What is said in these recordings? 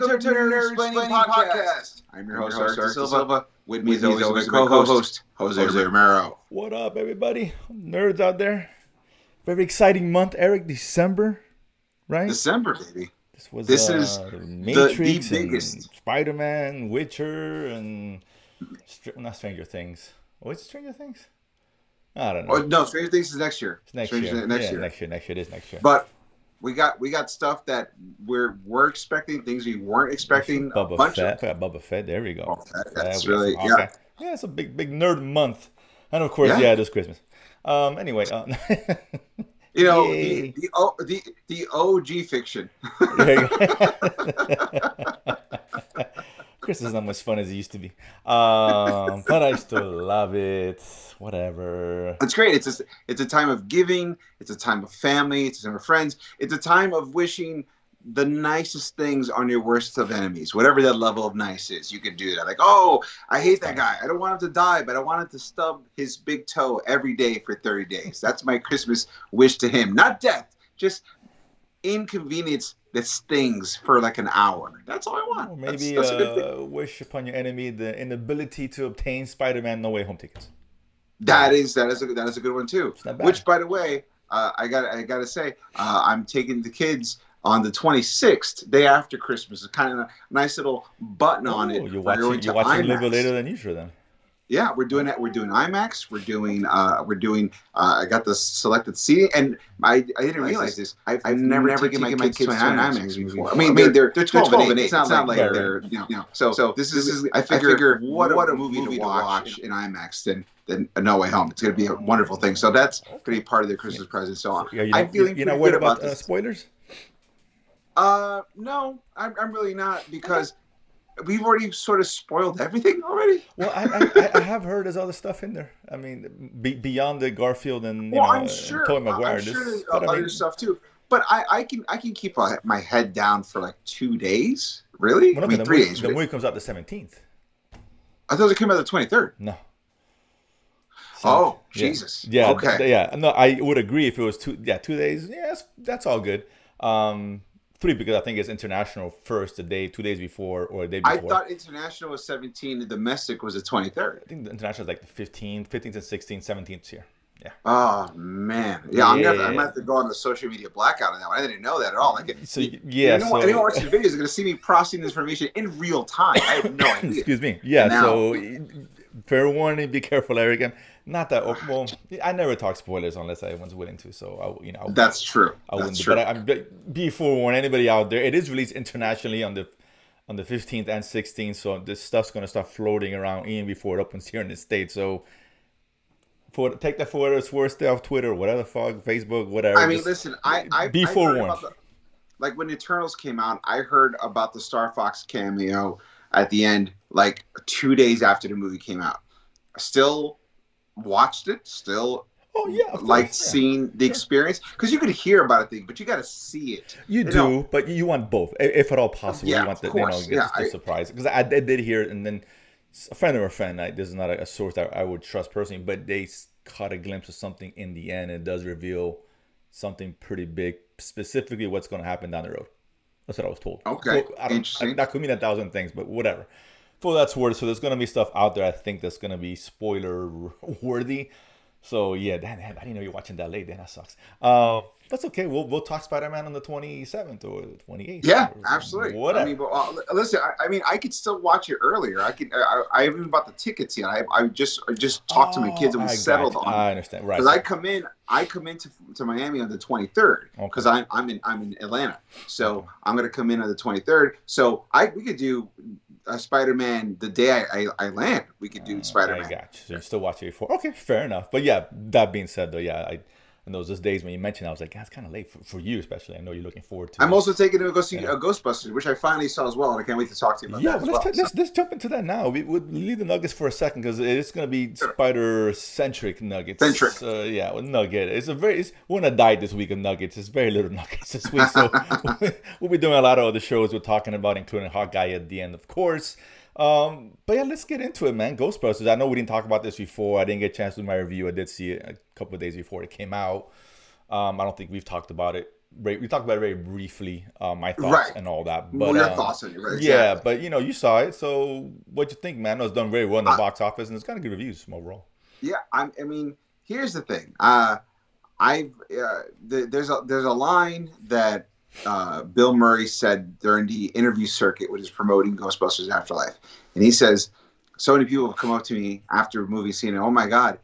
Welcome to Nersplaining podcast. I'm your host, Eric Silva. With me, as always, my co-host, Jose Romero. What up, everybody? Nerds out there. Very exciting month, Eric. December, right? December, baby. This is Matrix the biggest. And Spider-Man, Witcher, and not Stranger Things. Oh, is it Stranger Things? I don't know. Oh, no, Stranger Things is next year. It's next year. Next year. It is next year. But we got stuff that we're expecting, things we weren't expecting. Bubba Fett. There we go. Bubba Fett. That's really yeah. Yeah, it's a big nerd month, and of course, it is Christmas. Anyway, you know the OG fiction. Christmas is not much fun as it used to be, but I still love it. Whatever. It's great. It's a time of giving. It's a time of family. It's a time of friends. It's a time of wishing the nicest things on your worst of enemies. Whatever that level of nice is, you can do that. Like, oh, I hate that guy. I don't want him to die, but I want him to stub his big toe every day for 30 days. That's my Christmas wish to him. Not death, just inconvenience that stings for like an hour. That's all I want. Or maybe that's a good thing. Wish upon your enemy the inability to obtain Spider-Man No Way Home tickets. That is a good one too. Which, by the way, I gotta say, I'm taking the kids on the 26th, day after Christmas. It's kind of a nice little button on it. You're watching a little bit later than usual then. Yeah, we're doing that. We're doing IMAX. We're doing. I got the selected seating, and I didn't realize this. I've never taken my kids to an IMAX before. I mean, they're 12 and 8. It's not like they're So this is. I figure what a movie to watch in IMAX than No Way Home. It's going to be a wonderful thing. So that's going to be part of the Christmas present. So I'm feeling pretty good about this. Spoilers? No, I'm really not, because we've already sort of spoiled everything already. Well, I have heard there's other stuff in there. I mean, beyond the Garfield and I'm sure, Tobey Maguire. I'm sure there's other stuff too. But I can keep my head down for like 2 days. Really? Well, 3 days. The movie comes out the 17th. I thought it came out the 23rd. No. Oh, Jesus. Yeah. Okay. Yeah. No, I would agree if it was 2 days. Yes, that's all good. 3 because I think it's international first, 2 days before or the day before. I thought international was 17 and domestic was the 23rd. I think the international is like the 15th and 16th, 17th here. Yeah. Oh man. Yeah, I'm gonna have to go on the social media blackout on that one. I didn't know that at all. Like, anyone watching the video is gonna see me processing this information in real time. I have no idea. Excuse me. Yeah. So fair warning, be careful, Eric. Not that well. I never talk spoilers unless everyone's willing to. So that's true. I wouldn't. But be forewarned, anybody out there. It is released internationally on the 15th and 16th. So this stuff's gonna start floating around even before it opens here in the States. So take that for what it's worth. Stay off Twitter, whatever the fuck, Facebook, whatever. I mean, listen. I be forewarned. Like when Eternals came out, I heard about the Star Fox cameo at the end, like 2 days after the movie came out. Still watched it, seeing the experience, because you could hear about it, but you got to see it. You do, but you want both, if at all possible. You want the surprise, because I did hear it, and then a friend of a friend, this is not a source that I would trust personally, but they caught a glimpse of something in the end. It does reveal something pretty big, specifically what's going to happen down the road. That's what I was told. Okay, so that could mean 1,000 things, but whatever. For that's worth. So there's gonna be stuff out there, I think, that's gonna be spoiler worthy. So yeah, damn, I didn't know you're watching that late. Then that sucks. That's okay. We'll talk Spider-Man on the 27th or the 28th. Yeah, absolutely. Whatever. I mean, but listen. I mean, I could still watch it earlier. I haven't even bought the tickets yet. I just talked to my kids and we settled on it. I understand. Right. Because I come into Miami on the 23rd because I'm in Atlanta. So I'm gonna come in on the 23rd. So we could do Spider-Man the day I land. We could do Spider-Man. I got you. So you still watch it before? Okay, fair enough. But yeah, that being said, though, yeah, and those days when you mentioned, I was like, it's kind of late for you, especially. I know you're looking forward to. I'm also taking to go see Ghostbusters, which I finally saw as well, and I can't wait to talk to you about that. Yeah, let's jump into that now. We'll leave the Nuggets for a second because it's going to be Spider-centric Nuggets. Nugget. We're on a diet this week of Nuggets. It's very little Nuggets this week, so we'll be doing a lot of other shows we're talking about, including Hawkeye at the end, of course. But yeah, let's get into it, man. Ghostbusters. I know we didn't talk about this before. I didn't get a chance to do my review. I did see it a couple of days before it came out. I don't think we've talked about it we talked about it very briefly, my thoughts Right. and all that. Well, But your thoughts on it, right? yeah, Exactly. but you saw it, so what you think, man? It's done very well in the Uh, box office, and it's got good reviews overall. yeah, I mean, here's the thing. There's a line that Bill Murray said during the interview circuit when he's promoting Ghostbusters Afterlife, and he says, "So many people have come up to me after a movie scene, and oh my god,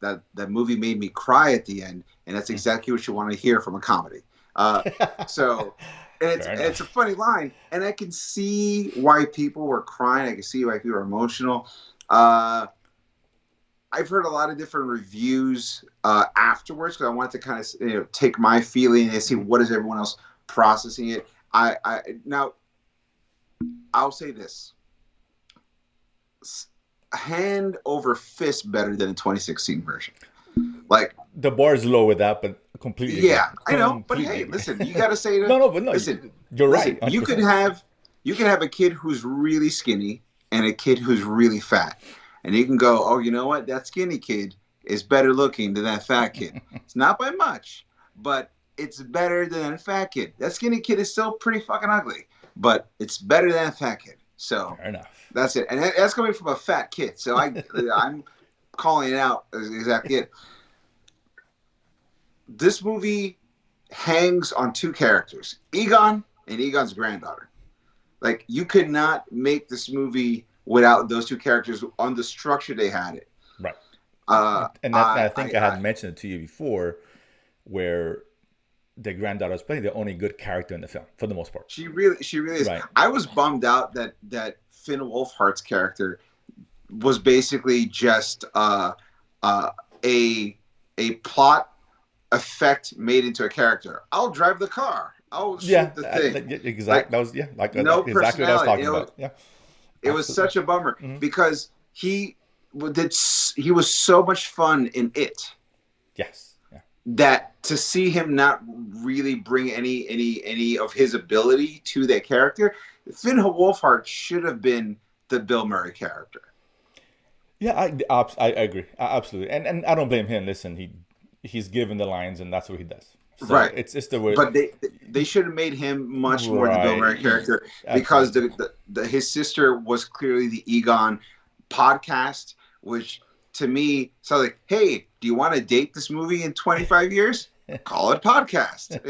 that movie made me cry at the end, and that's exactly what you want to hear from a comedy." Uh, so, and Fair it's a enough. funny line, and I can see why people were crying. I can see why people were emotional. Uh, I've heard a lot of different reviews afterwards because I wanted to kind of take my feeling and see what is everyone else processing it. I now I'll say this: hand over fist better than the 2016 version. Like, The bar is low with that, but completely agree. yeah, I know, but Completely hey, agree. listen, you got to say that. No, no, but no, Listen, you're right, listen. You could 100%. have a kid who's really skinny and a kid who's really fat, and you can go, oh, you know what? That skinny kid is better looking than that fat kid. It's not by much, but it's better than a fat kid. That skinny kid is still pretty fucking ugly, but it's better than a fat kid. So Fair enough. that's it, and that's coming from a fat kid. So I'm calling it out as exactly it. This movie hangs on two characters, Egon and Egon's granddaughter. Like, you could not make this movie without those two characters on the structure they had it. Right. Uh, And I think I had mentioned it to you before, where the granddaughter is playing the only good character in the film for the most part. she really is. Right. I was bummed out that Finn Wolfhard's character was basically just a plot effect made into a character. I'll drive the car. I'll shoot the thing. Exactly. Like, That was no exactly what I was personality. talking about. Yeah, It was absolutely. such a bummer Hmm. because he was so much fun in it Yes. Yeah. that to see him not really bring any of his ability to that character, Finn Wolfhard should have been the Bill Murray character. Yeah, I agree. Absolutely. And I don't blame him. Listen, he's given the lines, and that's what he does. So Right. it's the way. But they should have made him much more the Bill Murray Right. character because Absolutely. his sister was clearly the Egon podcast, which to me sounds like, hey, do you want to date this movie in 25 years? Call it podcast.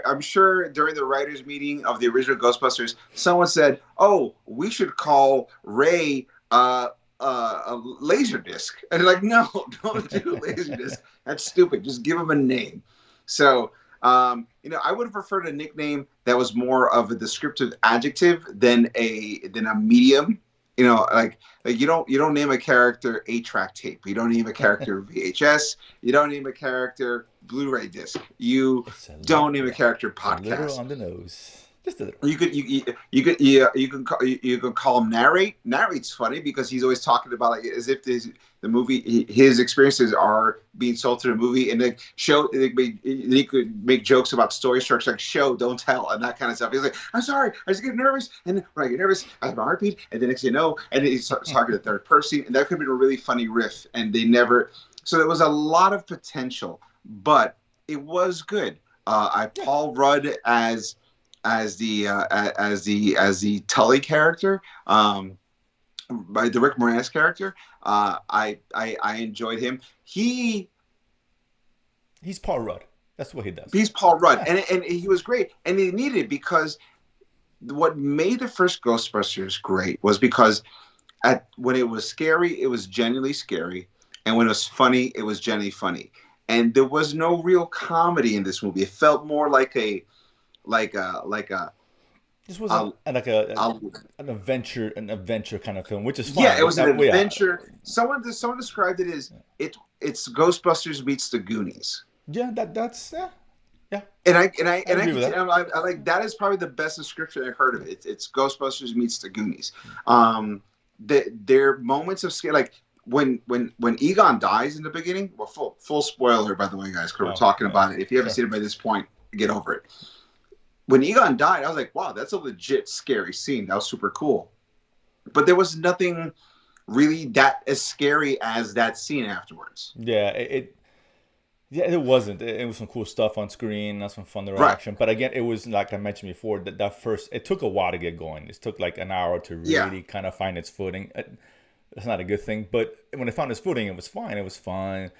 I'm sure during the writers' meeting of the original Ghostbusters, someone said, "Oh, we should call Ray a laser disc," and they're like, "No, don't do laser disc. That's stupid. Just give him a name." So, I would have preferred a nickname that was more of a descriptive adjective than a medium. You don't name a character 8-track tape. You don't name a character VHS. You don't name a character Blu-ray disc. You It's a don't little, name a yeah, character it's a little podcast. on the nose, just a little. You can call him narrate. Narrate's funny because he's always talking about, like, as if the movie, his experiences are being sold to the movie, and he could make jokes about story structure, like show don't tell and that kind of stuff. He's like, I'm sorry, I just get nervous, and when I get nervous I have a heartbeat, and the next thing you know, and he starts talking to the third person, and that could have been a really funny riff, and they never. So there was a lot of potential, but it was good. Yeah. Paul Rudd as the Tully character, by the Rick Moranis character. I enjoyed him. He's Paul Rudd. That's what he does. He's Paul Rudd, Yeah. and he was great, and he needed it because what made the first Ghostbusters great was because when it was scary, it was genuinely scary, and when it was funny, it was genuinely funny, and there was no real comedy in this movie. It felt more like a like a like a This was a, like a an adventure kind of film, which is yeah, fine. it was an Yeah, adventure. Someone described it as it's Ghostbusters meets the Goonies. yeah. That's yeah, yeah. And I Agree can with tell, that. I like that is probably the best description I've heard of it. It's Ghostbusters meets the Goonies. There are moments of scare, like when Egon dies in the beginning. Well, full spoiler, by the way, guys, because we're Oh, talking yeah. about it. If you haven't Sure. seen it by this point, get over it. When Egon died, I was like, wow, that's a legit scary scene. That was super cool. But there was nothing really that as scary as that scene afterwards. Yeah. Yeah, it wasn't. It was some cool stuff on screen, not some fun Right. interaction. But again, it was like I mentioned before that first. It took a while to get going. It took like an hour to Yeah. really kind of find its footing. That's not a good thing. But when it found its footing, it was fine. It was fine.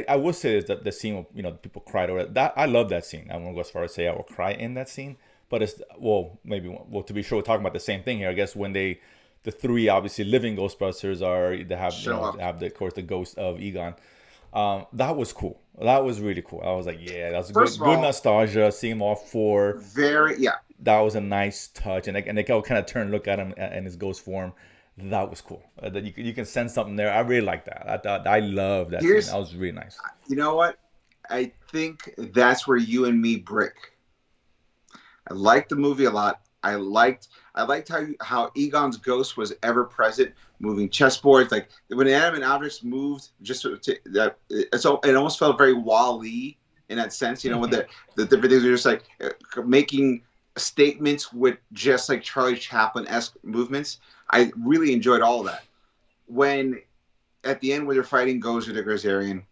I will say is that the scene, people cried over it. That I love that scene. I won't go as far as say I will cry in that scene. But it's to be sure we're talking about the same thing here. I guess when the three obviously living Ghostbusters they have Show up. they have the of course the ghost of Egon. That was cool. That was really cool. I was like, yeah, that's First good. of Good all, nostalgia. Seeing all four. very yeah. That was a nice touch, and they all kind of turn, look at him in his ghost form. That was cool. That you can sense something there. I really like that. I love that scene. Here's That was really nice. you know what? I think that's where you and me break. I liked the movie a lot. I liked how Egon's ghost was ever present, moving chessboards. Like when animate objects moved, just that it almost felt very Wall-E in that sense. You know, when the different things are just like making statements with just like Charlie Chaplin-esque movements. I really enjoyed all of that. When at the end when they're fighting Gozer the Grazerian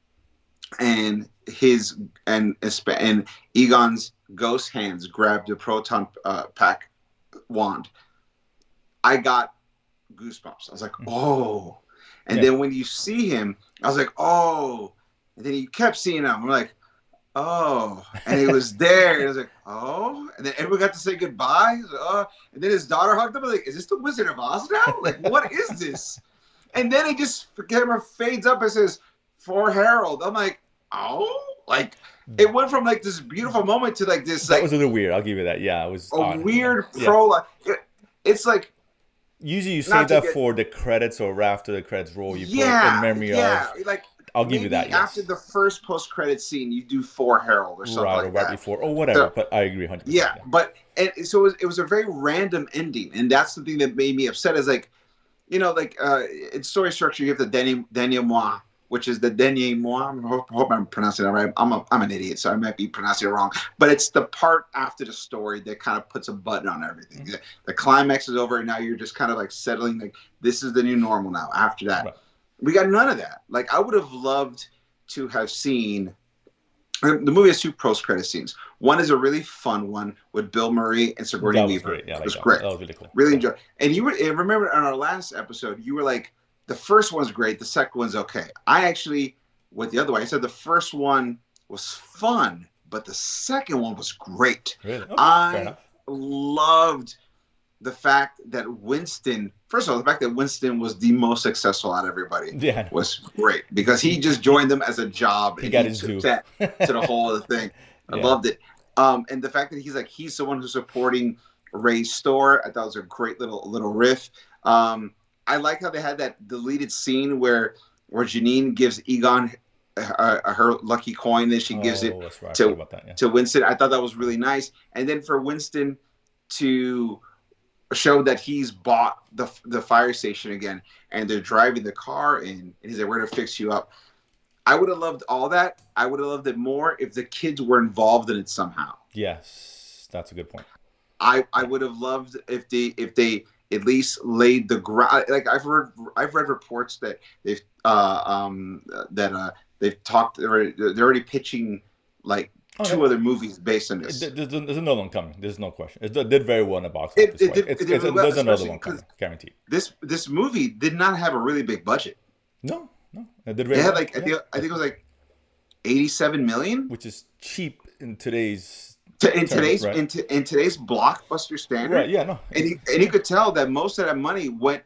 and his and Egon's ghost hands grabbed the proton pack wand, I got goosebumps. I was like, oh. And then when you see him, I was like, oh. And then you kept seeing him. I'm like, oh. And he was there. And I was like, oh. And then everyone got to say goodbye. Like, oh. And then his daughter hugged him. I'm like, is this the Wizard of Oz now? Like, what is this? And then it just, the camera fades up and says, for Harold. I'm like, oh. Like, it went from like this beautiful moment to like this. That like was a little weird. I'll give you that. Yeah, it was a odd. weird Yeah. prologue. It's like, usually you save that for the credits or after the credits roll. You put in memory of. Like I'll give you that. Yes. After the first post-credit scene, you do for Harold or something right, like or right that. before, or whatever. So, but I agree 100%. Yeah, but and so it was a very random ending, and that's the thing that made me upset. Is like, in story structure, you have the denouement, which is the denouement. I hope I'm pronouncing that right. I'm an idiot, so I might be pronouncing it wrong. But it's the part after the story that kind of puts a button on everything. Mm-hmm. The climax is over, and now you're just kind of like settling. Like this is the new normal now. After that, right. We got none of that. Like I would have loved to have seen. The movie has two post-credit scenes. One is a really fun one with Bill Murray and Sigourney Weaver. Great. Yeah, it was great. That was really cool. Really enjoyed. And you remember on our last episode, you were like, the first one's great, the second one's okay. I actually went the other way. I said the first one was fun, but the second one was great. Really? Okay, I loved the fact that Winston, first of all, the fact that Winston was the most successful out of everybody was great because he just joined them as a job. He got his due. To the whole of the thing. I loved it. And the fact that he's someone who's supporting Ray's store, I thought was a great little riff. I like how they had that deleted scene where Janine gives Egon her lucky coin, then she gives it to Winston. I thought that was really nice. And then for Winston to show that he's bought the fire station again and they're driving the car in and he's like, we're going to fix you up. I would have loved all that. I would have loved it more if the kids were involved in it somehow. Yes, that's a good point. I would have loved if they at least laid the ground. Like I've read reports that they've they've talked. They're already pitching like two other movies based on this. There's another one coming. There's no question. It did very well in the box office. There's another one coming, guaranteed. This movie did not have a really big budget. No, it did very well. I think it was like $87 million, which is cheap in today's. In today's blockbuster standard, right? Yeah, no, and you could tell that most of that money went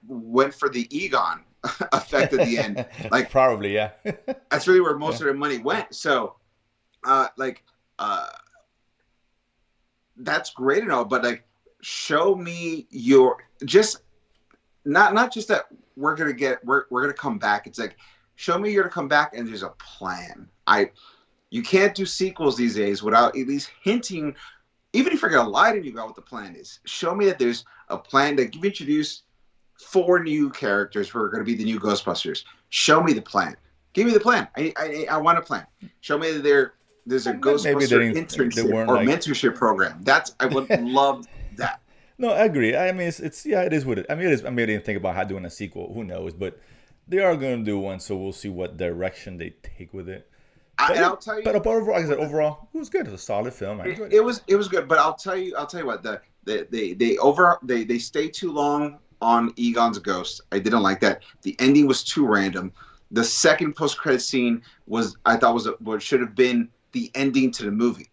for the Egon effect at the end. Like probably, yeah. That's really where most of their money went. So, that's great and all, but like, show me your just not just that we're gonna come back. It's like, show me you're gonna come back and there's a plan. You can't do sequels these days without at least hinting, even if you're going to lie to me about what the plan is. Show me that there's a plan. That you've introduced 4 new characters who are going to be the new Ghostbusters. Show me the plan. Give me the plan. I want a plan. Show me that there's a Ghostbuster internship or mentorship program. I would love that. No, I agree. I mean, it is what it. I mean, it is. I mean, I didn't think about how doing a sequel. Who knows? But they are going to do one, so we'll see what direction they take with it. But I'll tell you, but overall, like I said, overall, it was good. It was a solid film. I enjoyed it it. was good. But I'll tell you what, they stay too long on Egon's ghost. I didn't like that. The ending was too random. The second post credit scene I thought was what should have been the ending to the movie,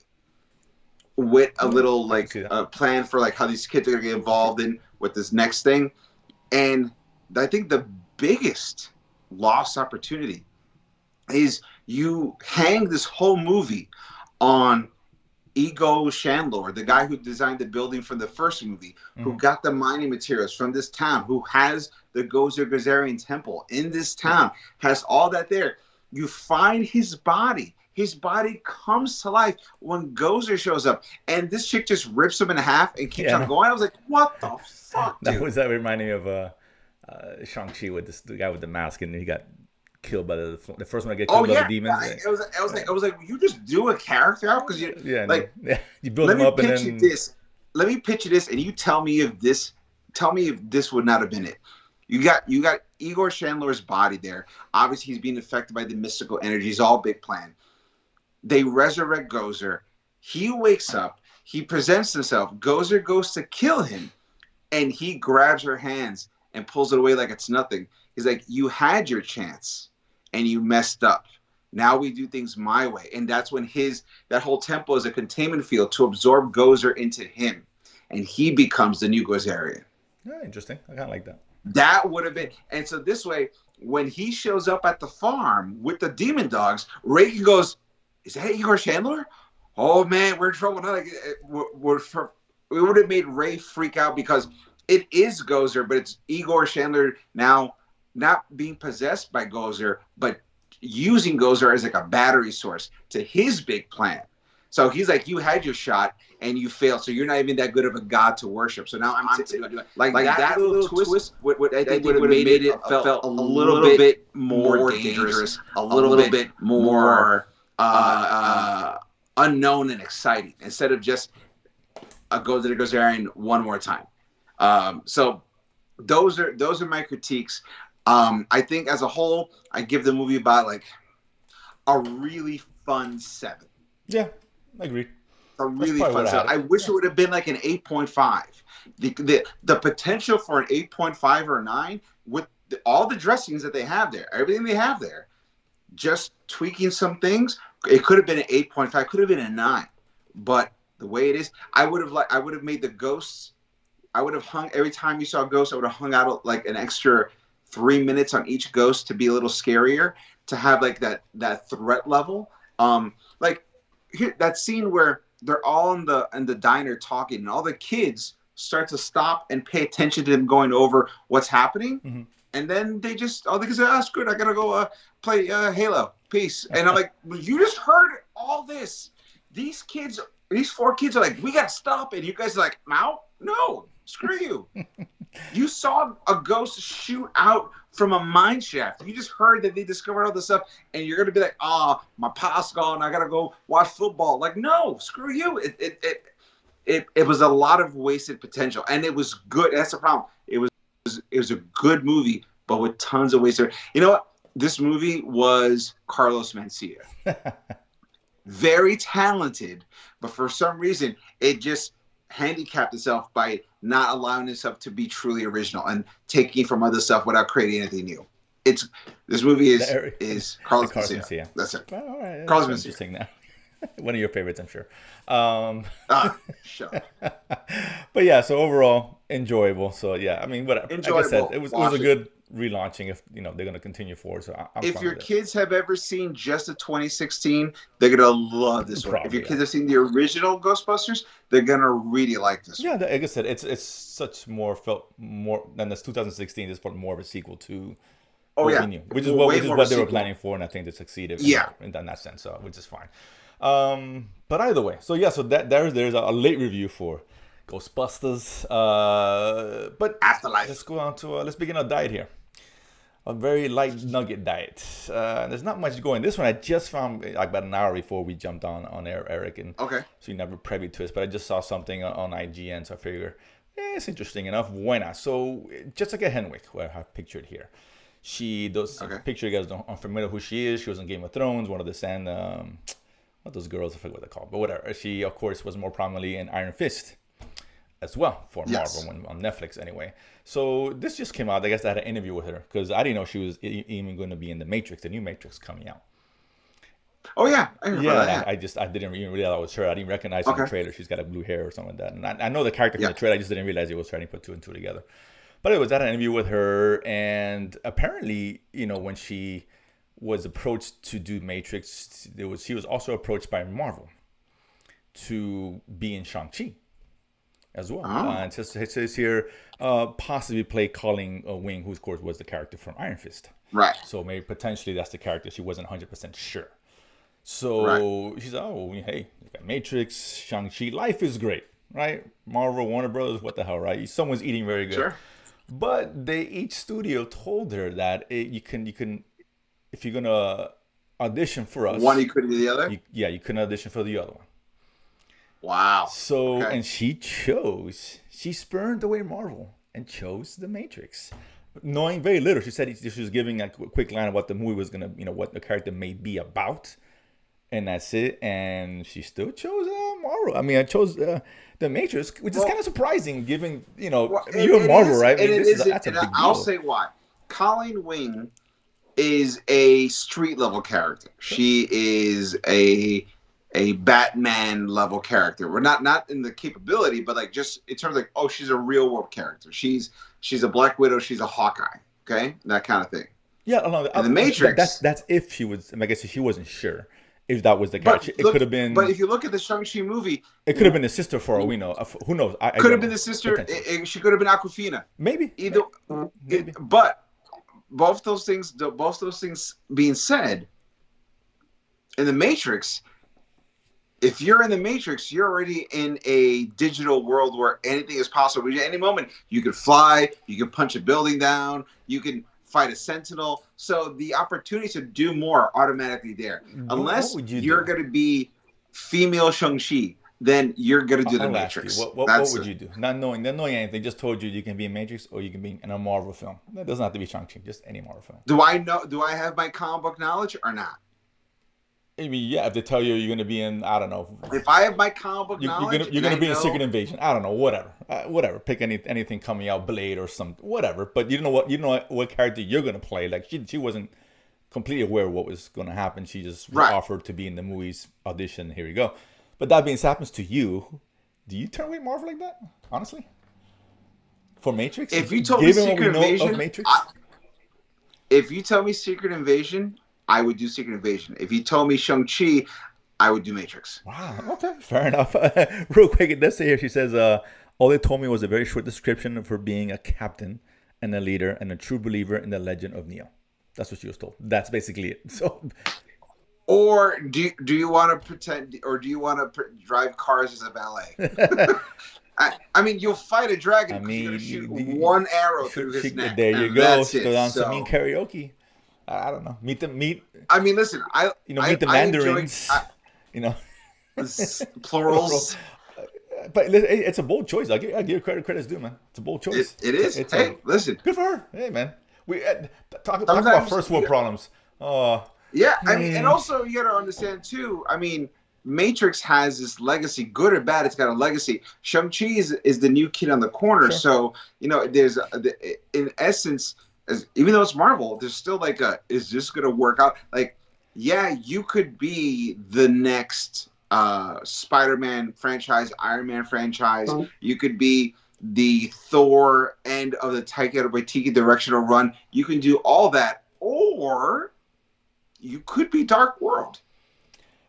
with a Yeah, little I can like see that. a plan for like how these kids are gonna get involved in with this next thing. And I think the biggest lost opportunity is you hang this whole movie on Ego Shandor, the guy who designed the building from the first movie, who Mm-hmm. got the mining materials from this town, who has the Gozer Gazarian temple in this town, has all that there. You find his body. His body comes to life when Gozer shows up, and this chick just rips him in half and keeps Yeah, on no, going. I was like, "What the fuck, dude?" that reminded me of Shang-Chi with the guy with the mask, and he got killed by the first one to get Oh killed by the yeah, demons. I was like, you just do a character out because you Yeah, and then like. yeah, you build Let them me up, and pitch you then this. Let me pitch you this, and you tell me if this would not have been it. You got Igor Shandler's body there. Obviously, he's being affected by the mystical energies. All big plan. They resurrect Gozer. He wakes up. He presents himself. Gozer goes to kill him, and he grabs her hands and pulls it away like it's nothing. He's like, "You had your chance, and you messed up. Now we do things my way." And that's when that whole temple is a containment field to absorb Gozer into him, and he becomes the new Gozerian. yeah, interesting. I kind of like that. That would have been, and so this way, when he shows up at the farm with the demon dogs, Reagan goes, "Is that Igor Chandler? Oh man, we're in trouble now." Like, we would have made Ray freak out because it is Gozer, but it's Igor Chandler now, not being possessed by Gozer, but using Gozer as like a battery source to his big plan. So he's like, "You had your shot and you failed, so you're not even that good of a god to worship. So now I'm like that little twist. I think would have made it felt a little bit more dangerous, a little bit more unknown and exciting, instead of just a go to the Gozerian one more time. So those are my critiques. I think as a whole, I give the movie about like a really fun 7. Yeah, I agree. A That's really probably fun what I 7. had I it. wish it would have been like an 8.5. The potential for an 8.5 or a 9 with all the dressings that they have there, everything they have there, just tweaking some things, it could have been an 8.5, could have been a 9. But the way it is, I would have made the ghosts. I would have hung every time you saw a ghost. I would have hung out like an extra 3 minutes on each ghost to be a little scarier, to have like that threat level. Like here, that scene where they're all in the diner talking, and all the kids start to stop and pay attention to them going over what's happening, Mm-hmm. and then they just all they can say, "Oh, screw it, I gotta go play Halo, peace." And I'm like, you just heard all this. These 4 kids are like, "We gotta stop it." You guys are like, no, screw you. You saw a ghost shoot out from a mine shaft. You just heard that they discovered all this stuff, and you're gonna be like, "Oh, my pa's gone. I gotta go watch football." Like, no, screw you. It was a lot of wasted potential, and it was good. That's the problem. It was a good movie, but with tons of wasted. You know what? This movie was Carlos Mencia. Very talented, but for some reason, it just handicapped itself by not allowing itself to be truly original and taking from other stuff without creating anything new. This movie is Carlos Mencia. That's it. Well, all right, Carlos that's Mencia. interesting now. One of your favorites, I'm sure. Shut up. But yeah, so overall enjoyable. So yeah, I mean, whatever. Like I said, Enjoyable. it was a good relaunching. If they're going to continue forward, so I'm If fine your with it. kids have ever seen just the 2016, they're gonna love this one. If Probably, your kids have seen the original Ghostbusters, they're gonna really like this one. Yeah, like I said, it's such felt more than this 2016. This felt more of a sequel to Oh what yeah, we knew, which is Way what more of a they were sequel. planning for, and I think they succeeded. Yeah. in that sense, so which is fine. But either way, so yeah, so there's a late review for Ghostbusters. But Afterlife. let's go on to let's begin our diet here. A very light nugget diet. There's not much going. This one I just found like about an hour before we jumped on air, Eric, and Okay. so you never privy to this, but I just saw something on IGN, so I figure it's interesting enough. Why not? So just like a Henwick, where I have pictured here, She does Okay. picture you guys don't unfamiliar who she is. She was in Game of Thrones, one of the Sand what those girls, I forget what they're called, but whatever. She of course was more prominently in Iron Fist as well for Marvel Yes. on Netflix anyway. So this just came out. I guess I had an interview with her because I didn't know she was even going to be in the Matrix, the new Matrix coming out. Oh yeah, I remember Yeah, that. and Yeah. I didn't even realize it was her. I didn't recognize her in the Okay. trailer. She's got a blue hair or something like that. And I know the character from Yeah. the trailer. I just didn't realize it was her. I didn't put two and two together. But it was at an interview with her, and apparently, when she was approached to do Matrix, she was also approached by Marvel to be in Shang-Chi as well. Oh. And it says here, possibly play Colleen Wing, who of course was the character from Iron Fist. Right. So maybe potentially that's the character. She wasn't 100% sure. Right. So she's like, oh, hey, you got Matrix, Shang-Chi, life is great, right? Marvel, Warner Brothers, what the hell, right? Someone's eating very good. Sure. But each studio told her that you can, if you're gonna audition for us, One equal to the other. you can audition for the other one. Wow. So, Okay. and she spurned away Marvel and chose The Matrix. Knowing very little, she said she was giving a quick line of what the movie was gonna, what the character may be about, and that's it. And she still chose Marvel. I mean, I chose The Matrix, which is kind of surprising, given you're Marvel, right? I mean, that's a big I'll deal. say why. Colleen Wing is a street level character. She is a Batman level character. We're not in the capability, but like just in terms of like, oh, she's a real world character. She's a Black Widow. She's a Hawkeye. Okay, that kind of thing. Yeah, In the Matrix. That's if she was. I guess she wasn't sure if that was the But character. It could have been. But if you look at the Shang-Chi movie, It could have been the sister for all we know. Who knows? I could don't have been know. the sister. She could have been Aquafina. Maybe. Either. Maybe. But both those things being said, in the Matrix, if you're in the Matrix, you're already in a digital world where anything is possible. At any moment, you can fly, you can punch a building down, you can fight a sentinel. So the opportunity to do more are automatically there. Unless you're going to be female Shang-Chi, then you're going to do the Matrix. What would you do? Not knowing anything, just told you can be in Matrix or you can be in a Marvel film. That doesn't have to be Shang-Chi, just any Marvel film. Do I have my comic book knowledge or not? I mean, yeah, if they tell you you're going to be in, I don't know. If I have my comic book knowledge, you're going to be in Secret Invasion. I don't know, whatever. Pick anything coming out, Blade or some whatever. But you know what character you're going to play. Like she wasn't completely aware of what was going to happen. She just offered to be in the movie's audition. Here you go. But that being said, happens to you. Do you turn away Marvel like that? Honestly, for Matrix, if you told me Secret Invasion, Matrix, if you tell me Secret Invasion, I would do Secret Invasion. If you told me Shang-Chi, I would do Matrix. Wow. Okay. Fair enough. Real quick, it does say here, she says, all they told me was a very short description of her being a captain and a leader and a true believer in the legend of Neo. That's what she was told. That's basically it. So, or do you want to pretend, or do you want to drive cars as a valet? I mean, you'll fight a dragon. You're going to shoot one arrow through his neck. There you go. Still on some karaoke. I don't know. Meet. I mean, listen. Meet the Mandarins. Plurals. But it's a bold choice. I give credit's due, man. It's a bold choice. It is. Listen. Good for her. Hey, man. We talk about first world problems. Yeah, I mean, and also you got to understand too. I mean, Matrix has this legacy, good or bad. It's got a legacy. Shang-Chi is the new kid on the corner. Sure. So there's in essence. Even though it's Marvel, there's still like is this going to work out? Like, yeah, you could be the next Spider-Man franchise, Iron Man franchise. Mm-hmm. You could be the Thor end of the Taika Waititi directional run. You can do all that, or you could be Dark World.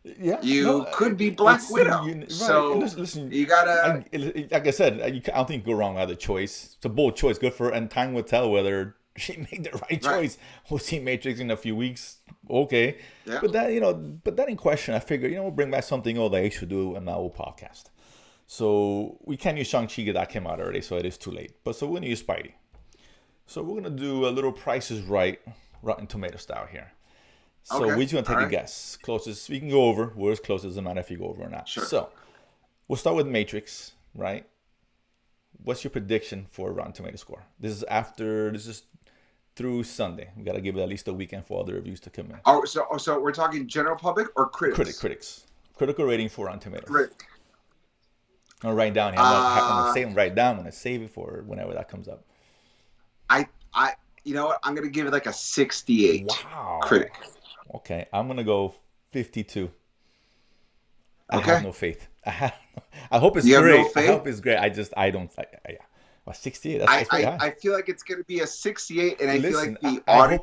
Yeah, you could be Black Widow. Right. So listen, you gotta. Like I said, I don't think you go wrong with either choice. It's a bold choice. Good for her, and time will tell whether she made the right choice. We'll see Matrix in a few weeks. Okay. Yeah. But that in question, I figured, we'll bring back something old that I should do in my old podcast. So we can't use Shang-Chi because that came out already, so it is too late. But so we're going to use Spidey. So we're going to do a little Price is Right, Rotten Tomato style here. So we're just going to take a guess. Closest, we can go over. Where's closest, doesn't matter if you go over or not. Sure. So we'll start with Matrix, right? What's your prediction for Rotten Tomato score? This is through Sunday. We got to give it at least a weekend for all the reviews to come in. Oh, so we're talking general public or critics? Critics. Critical rating for Rotten Tomatoes. Critic. I'll write down here. I'm gonna save them right down. I'm gonna save it for whenever that comes up. You know what? I'm gonna give it like a 68. Wow. Critic. Okay, I'm gonna go 52. Okay. I have no faith. I hope it's You have great. no faith? I hope it's great. I don't. Yeah. Well, 68. That's pretty high. I feel like it's gonna be a 68, and I feel like the I audience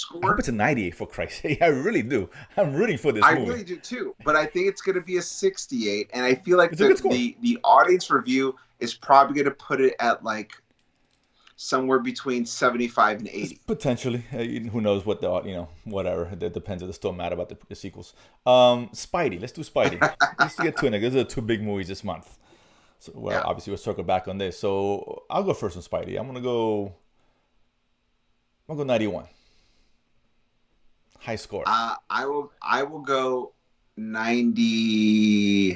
I hope it's a 98 for Christ's sake. I really do. I'm rooting for this movie. I really do too, but I think it's gonna be a 68, and I feel like It's a good score. the audience review is probably gonna put it at like somewhere between 75 and 80. Potentially. Who knows what whatever. That depends. It still mad about the sequels. Spidey. Let's do Spidey. Let's get to it. These are 2 big movies this month. So, obviously we'll circle back on this. So I'll go first on Spidey. I'm gonna go 91. High score. I will go 90,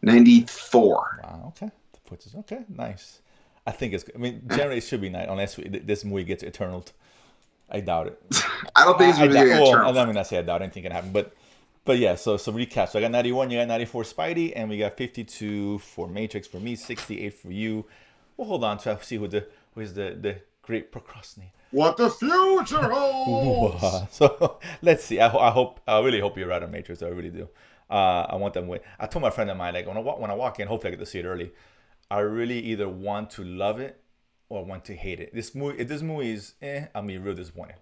94. Wow. Okay. Okay. Nice. I think it's. I mean, generally it should be 9 unless this movie gets eternal. I doubt it. I don't think it's really eternal. Well, I'm gonna say I doubt anything can happen, but yeah. So recap. So I got 91. You got 94 Spidey, and we got 52 for Matrix for me, 68 for you. We'll hold on to see who is the great procrastinator. What the future holds. So let's see. I really hope you're right on Matrix. I really do. I want them to win. I told my friend of mine, like when I walk in, hopefully I get to see it early. I really either want to love it or want to hate it. If this movie is I'm be real disappointed.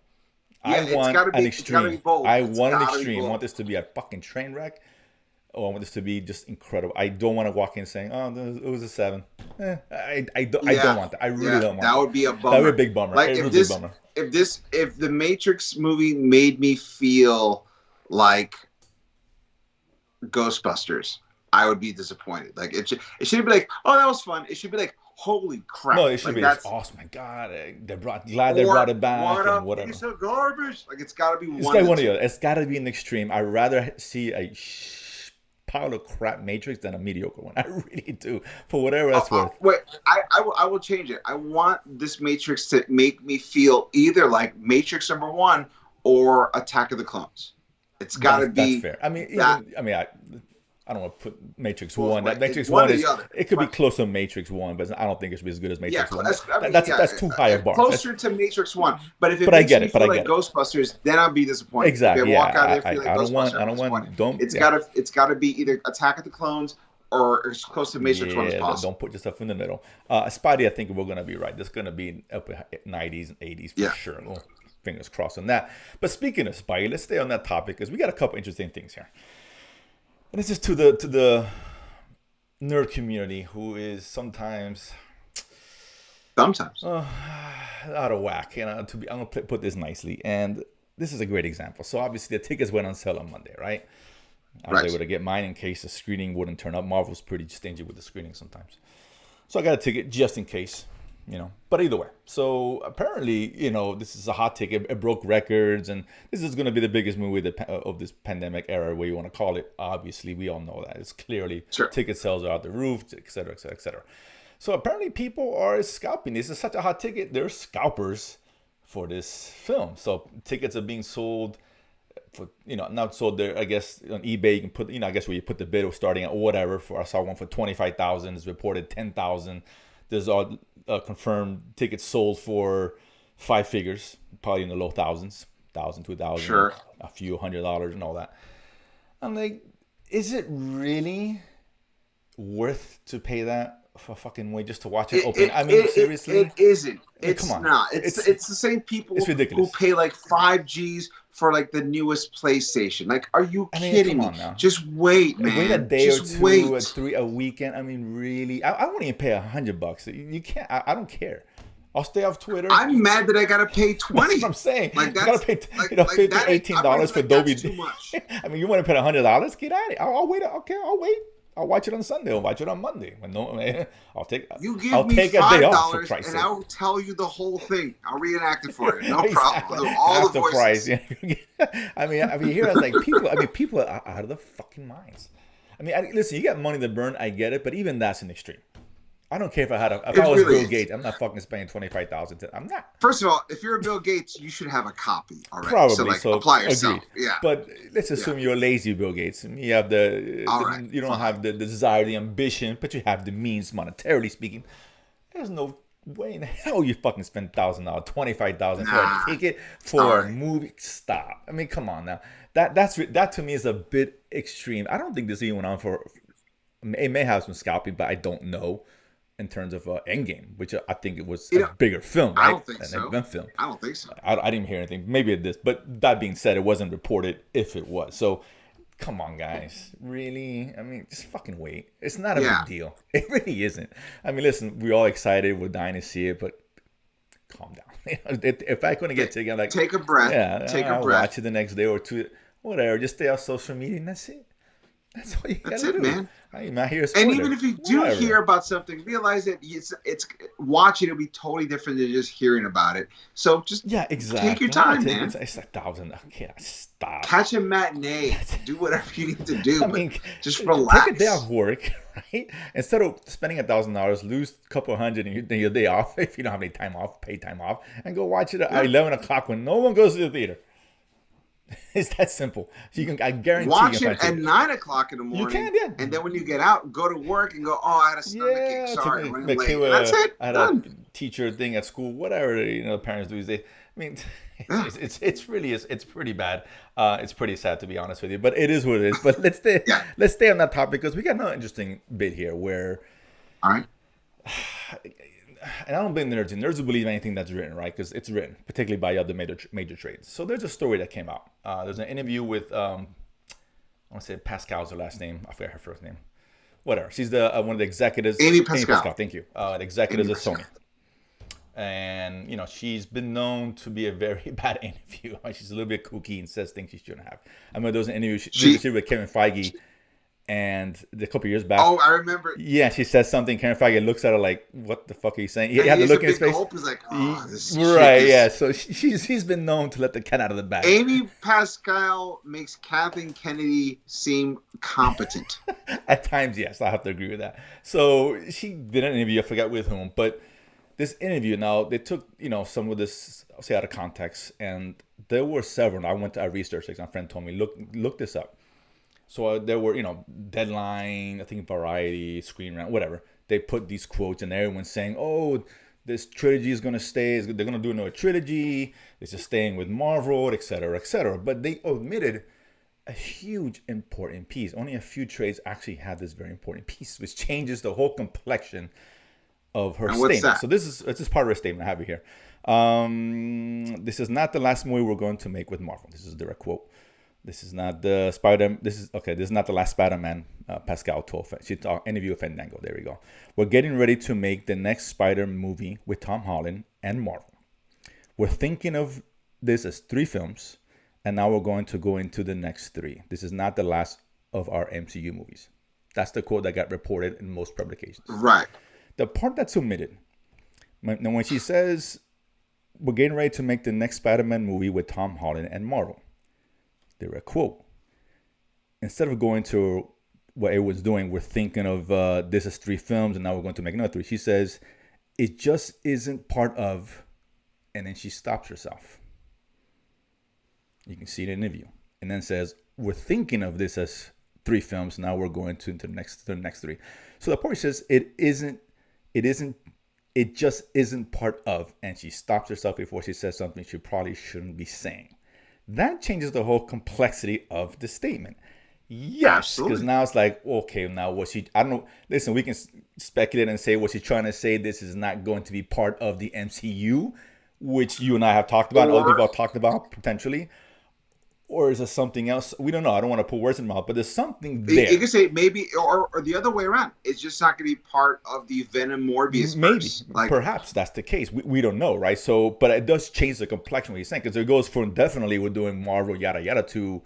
Yeah, I want an extreme. I want an extreme. I want this to be a fucking train wreck. Or I want this to be just incredible. I don't want to walk in saying, "Oh, it was a 7." I don't want that. I really don't want that. That would be a bummer. That would be a big bummer. Like if the Matrix movie made me feel like Ghostbusters, I would be disappointed. Like it should be like, "Oh, that was fun." It should be like, "Holy crap!" No, it should be like, "Oh my god, they brought it back." What and whatever. Piece of garbage. Like it's got to be It's one. Got one of the other. It's got to be an extreme. I'd rather see a pile of crap Matrix than a mediocre one. I really do. For whatever that's worth. Wait, I will change it. I want this Matrix to make me feel either like Matrix #1 or Attack of the Clones. It's got to be. That's fair. I mean, I don't want to put Matrix 1. Right. Matrix 1 is it could be close to Matrix 1, but I don't think it should be as good as Matrix 1. That's too high a bar. Closer to Matrix 1. But if it makes me get it, feel like Ghostbusters, then I'll be disappointed. Exactly. Walk out of there I don't want. It's got to be either Attack of the Clones or as close to Matrix 1 as possible. Don't put yourself in the middle. Spidey, I think we're gonna be right. This is gonna be up at 90s and 80s for sure. Well, fingers crossed on that. But speaking of Spidey, let's stay on that topic because we got a couple interesting things here. And this is to the nerd community who is sometimes out of whack. I'm gonna put this nicely, and this is a great example. So obviously the tickets went on sale on Monday, right? I was able to get mine in case the screening wouldn't turn up. Marvel's pretty stingy with the screening sometimes, so I got a ticket just in case. But either way, so apparently, this is a hot ticket. It broke records, and this is going to be the biggest movie of this pandemic era, where you want to call it. Obviously, we all know that. It's clearly ticket sales are out the roof, et cetera, et cetera, et cetera. So apparently people are scalping. This is such a hot ticket. They're scalpers for this film. So tickets are being sold for, now sold there, I guess, on eBay. You can put, I guess where you put the bid was starting at whatever. I saw one for 25,000. It's reported 10,000. There's all confirmed tickets sold for 5 figures, probably in the low thousands, 1,000, 2,000, a few $100 and all that. I'm like, is it really worth to pay that for a fucking way just to watch it open? Seriously, it isn't. It's come on. not. It's the same people who pay like 5 G's for like the newest PlayStation. Like, are you kidding me? Now. Just wait, man. Wait a day or two, a weekend. I mean, really, I won't even pay $100. You can't. I don't care. I'll stay off Twitter. I'm mad that I gotta pay 20. That's what I'm saying. Like you gotta pay $18 for Dolby. Too much. I mean, you want to pay $100? Get at it. I'll wait. Okay, I'll wait. I'll watch it on Sunday. I'll watch it on Monday. I'll take. You give I'll me take a day off for $5, and I'll tell you the whole thing. I'll reenact it for you. No problem. All the voices. Price. I mean, here I was like, people are out of their fucking minds. I mean, listen, you got money to burn. I get it, but even that's an extreme. I don't care if I had if It I was really Bill is. Gates. I'm not fucking spending 25,000. I'm not. First of all, if you're a Bill Gates, you should have a copy already. So Probably like, so. apply yourself. Agreed. Yeah, But let's yeah. assume you're lazy, Bill Gates. And you have All right, you don't fine. have the desire, the ambition, but you have the means, monetarily speaking. There's no way in hell you fucking spend $1,000, 25,000 for a Nah, ticket for a sorry. movie. Stop. I mean, come on now. That to me is a bit extreme. I don't think this even went on for. It may have some scalping, but I don't know in terms of Endgame, which I think it was You a know, bigger film, I right? don't think An so. event film. I don't think so. I didn't hear anything. Maybe it is, but that being said, it wasn't reported if it was. So, come on, guys, really? I mean, just fucking wait. It's not a Yeah, big deal. It really isn't. I mean, listen, we're all excited. We're dying to see it, but calm down. If I couldn't get together, like, take a breath. yeah, Take a I'll breath. watch it the next day or two, whatever. Just stay off social media, and that's it. That's all you That's gotta it, do. man. I'm not here to And spoil even it. if you do hear Whatever. about something, realize that it's watching it'll be totally different than just hearing about it. So just Yeah, take your exactly. Why time, take man. it's like 1,000. Okay, stop. Catch a matinee. Do whatever you need to do, I but mean, just take a day off relax. work, right? Instead of spending $1,000, lose a couple hundred and your day off if you don't have any time off, pay time off, and go watch it at Yeah. 11 o'clock when no one goes to the theater. It's that simple. You can, I guarantee you Watch can it find at it. 9 o'clock in the You morning, can, yeah. and then when you get out, go to work and go, oh, I had a stomach ache. Yeah, Sorry, I'm running my kid, late. And that's it. I had a Done. teacher thing at school, whatever the parents do. I mean, Yeah. it's really it's pretty bad. It's pretty sad to be honest with you, but it is what it is. But Yeah. let's stay on that topic because we got another interesting bit here where, All right. and I don't blame the nerds. Nerds will believe anything that's written, right? Because it's written, particularly by other major trades. So there's a story that came out. There's an interview with I want to say Pascal's her last name. I forget her first name. Whatever. She's the one of the executives. Amy Pascal. Thank you. The executives Amy at Sony. And she's been known to be a very bad interview. She's a little bit kooky and says things she shouldn't have. I remember there was an interview she did with Kevin Feige, and a couple years back. Oh, I remember. Yeah, she says something. Kevin Feige looks at her like, "What the fuck are you saying?" He And had he to has look a in his big face. gulp. He's like, oh, this Right? shit Yeah. is... So she's been known to let the cat out of the bag. Amy Pascal makes Kathleen Kennedy seem competent. At times, yes, I have to agree with that. So she did an interview. I forgot with whom, but this interview now they took some of this, I'll say, out of context, and there were several. I went to research. Like my friend told me, look this up. So there were, Deadline, I think Variety, Screen Rant, whatever. They put these quotes, and everyone's saying, "Oh, this trilogy is going to stay. They're going to do another trilogy. It's just staying with Marvel, etc., etc." But they omitted a huge important piece. Only a few trades actually had this very important piece, which changes the whole complexion of her And what's statement. that? So this is part of her statement. I have it here. This is not the last movie we're going to make with Marvel. This is a direct quote. This is not the Spider. This is not the last Spider-Man. Pascal told. She talked interview with Fandango. There we go. We're getting ready to make the next Spider movie with Tom Holland and Marvel. We're thinking of this as 3 films, and now we're going to go into the next 3. This is not the last of our MCU movies. That's the quote that got reported in most publications. Right. The part that's omitted, when she says we're getting ready to make the next Spider-Man movie with Tom Holland and Marvel, direct quote. Instead of going to what everyone's doing, we're thinking of this as 3 films and now we're going to make another 3. She says it just isn't part of, and then she stops herself. You can see the interview, and then says we're thinking of this as 3 films. Now we're going to the next 3. So the part says it just isn't part of, and she stops herself before she says something she probably shouldn't be saying. That changes the whole complexity of the statement. Yes, because now it's like, okay, now what she, I don't know, listen, we can speculate and say, was she trying to say this is not going to be part of the MCU, which you and I have talked about, and other people have talked about potentially, or is it something else? We don't know. I don't want to put words in my mouth, but there's something there. You could say maybe, or the other way around. It's just not going to be part of the Venom Morbius verse. Maybe, perhaps that's the case. We don't know, right? So, but it does change the complexion. What you're saying, because it goes from definitely we're doing Marvel yada yada to,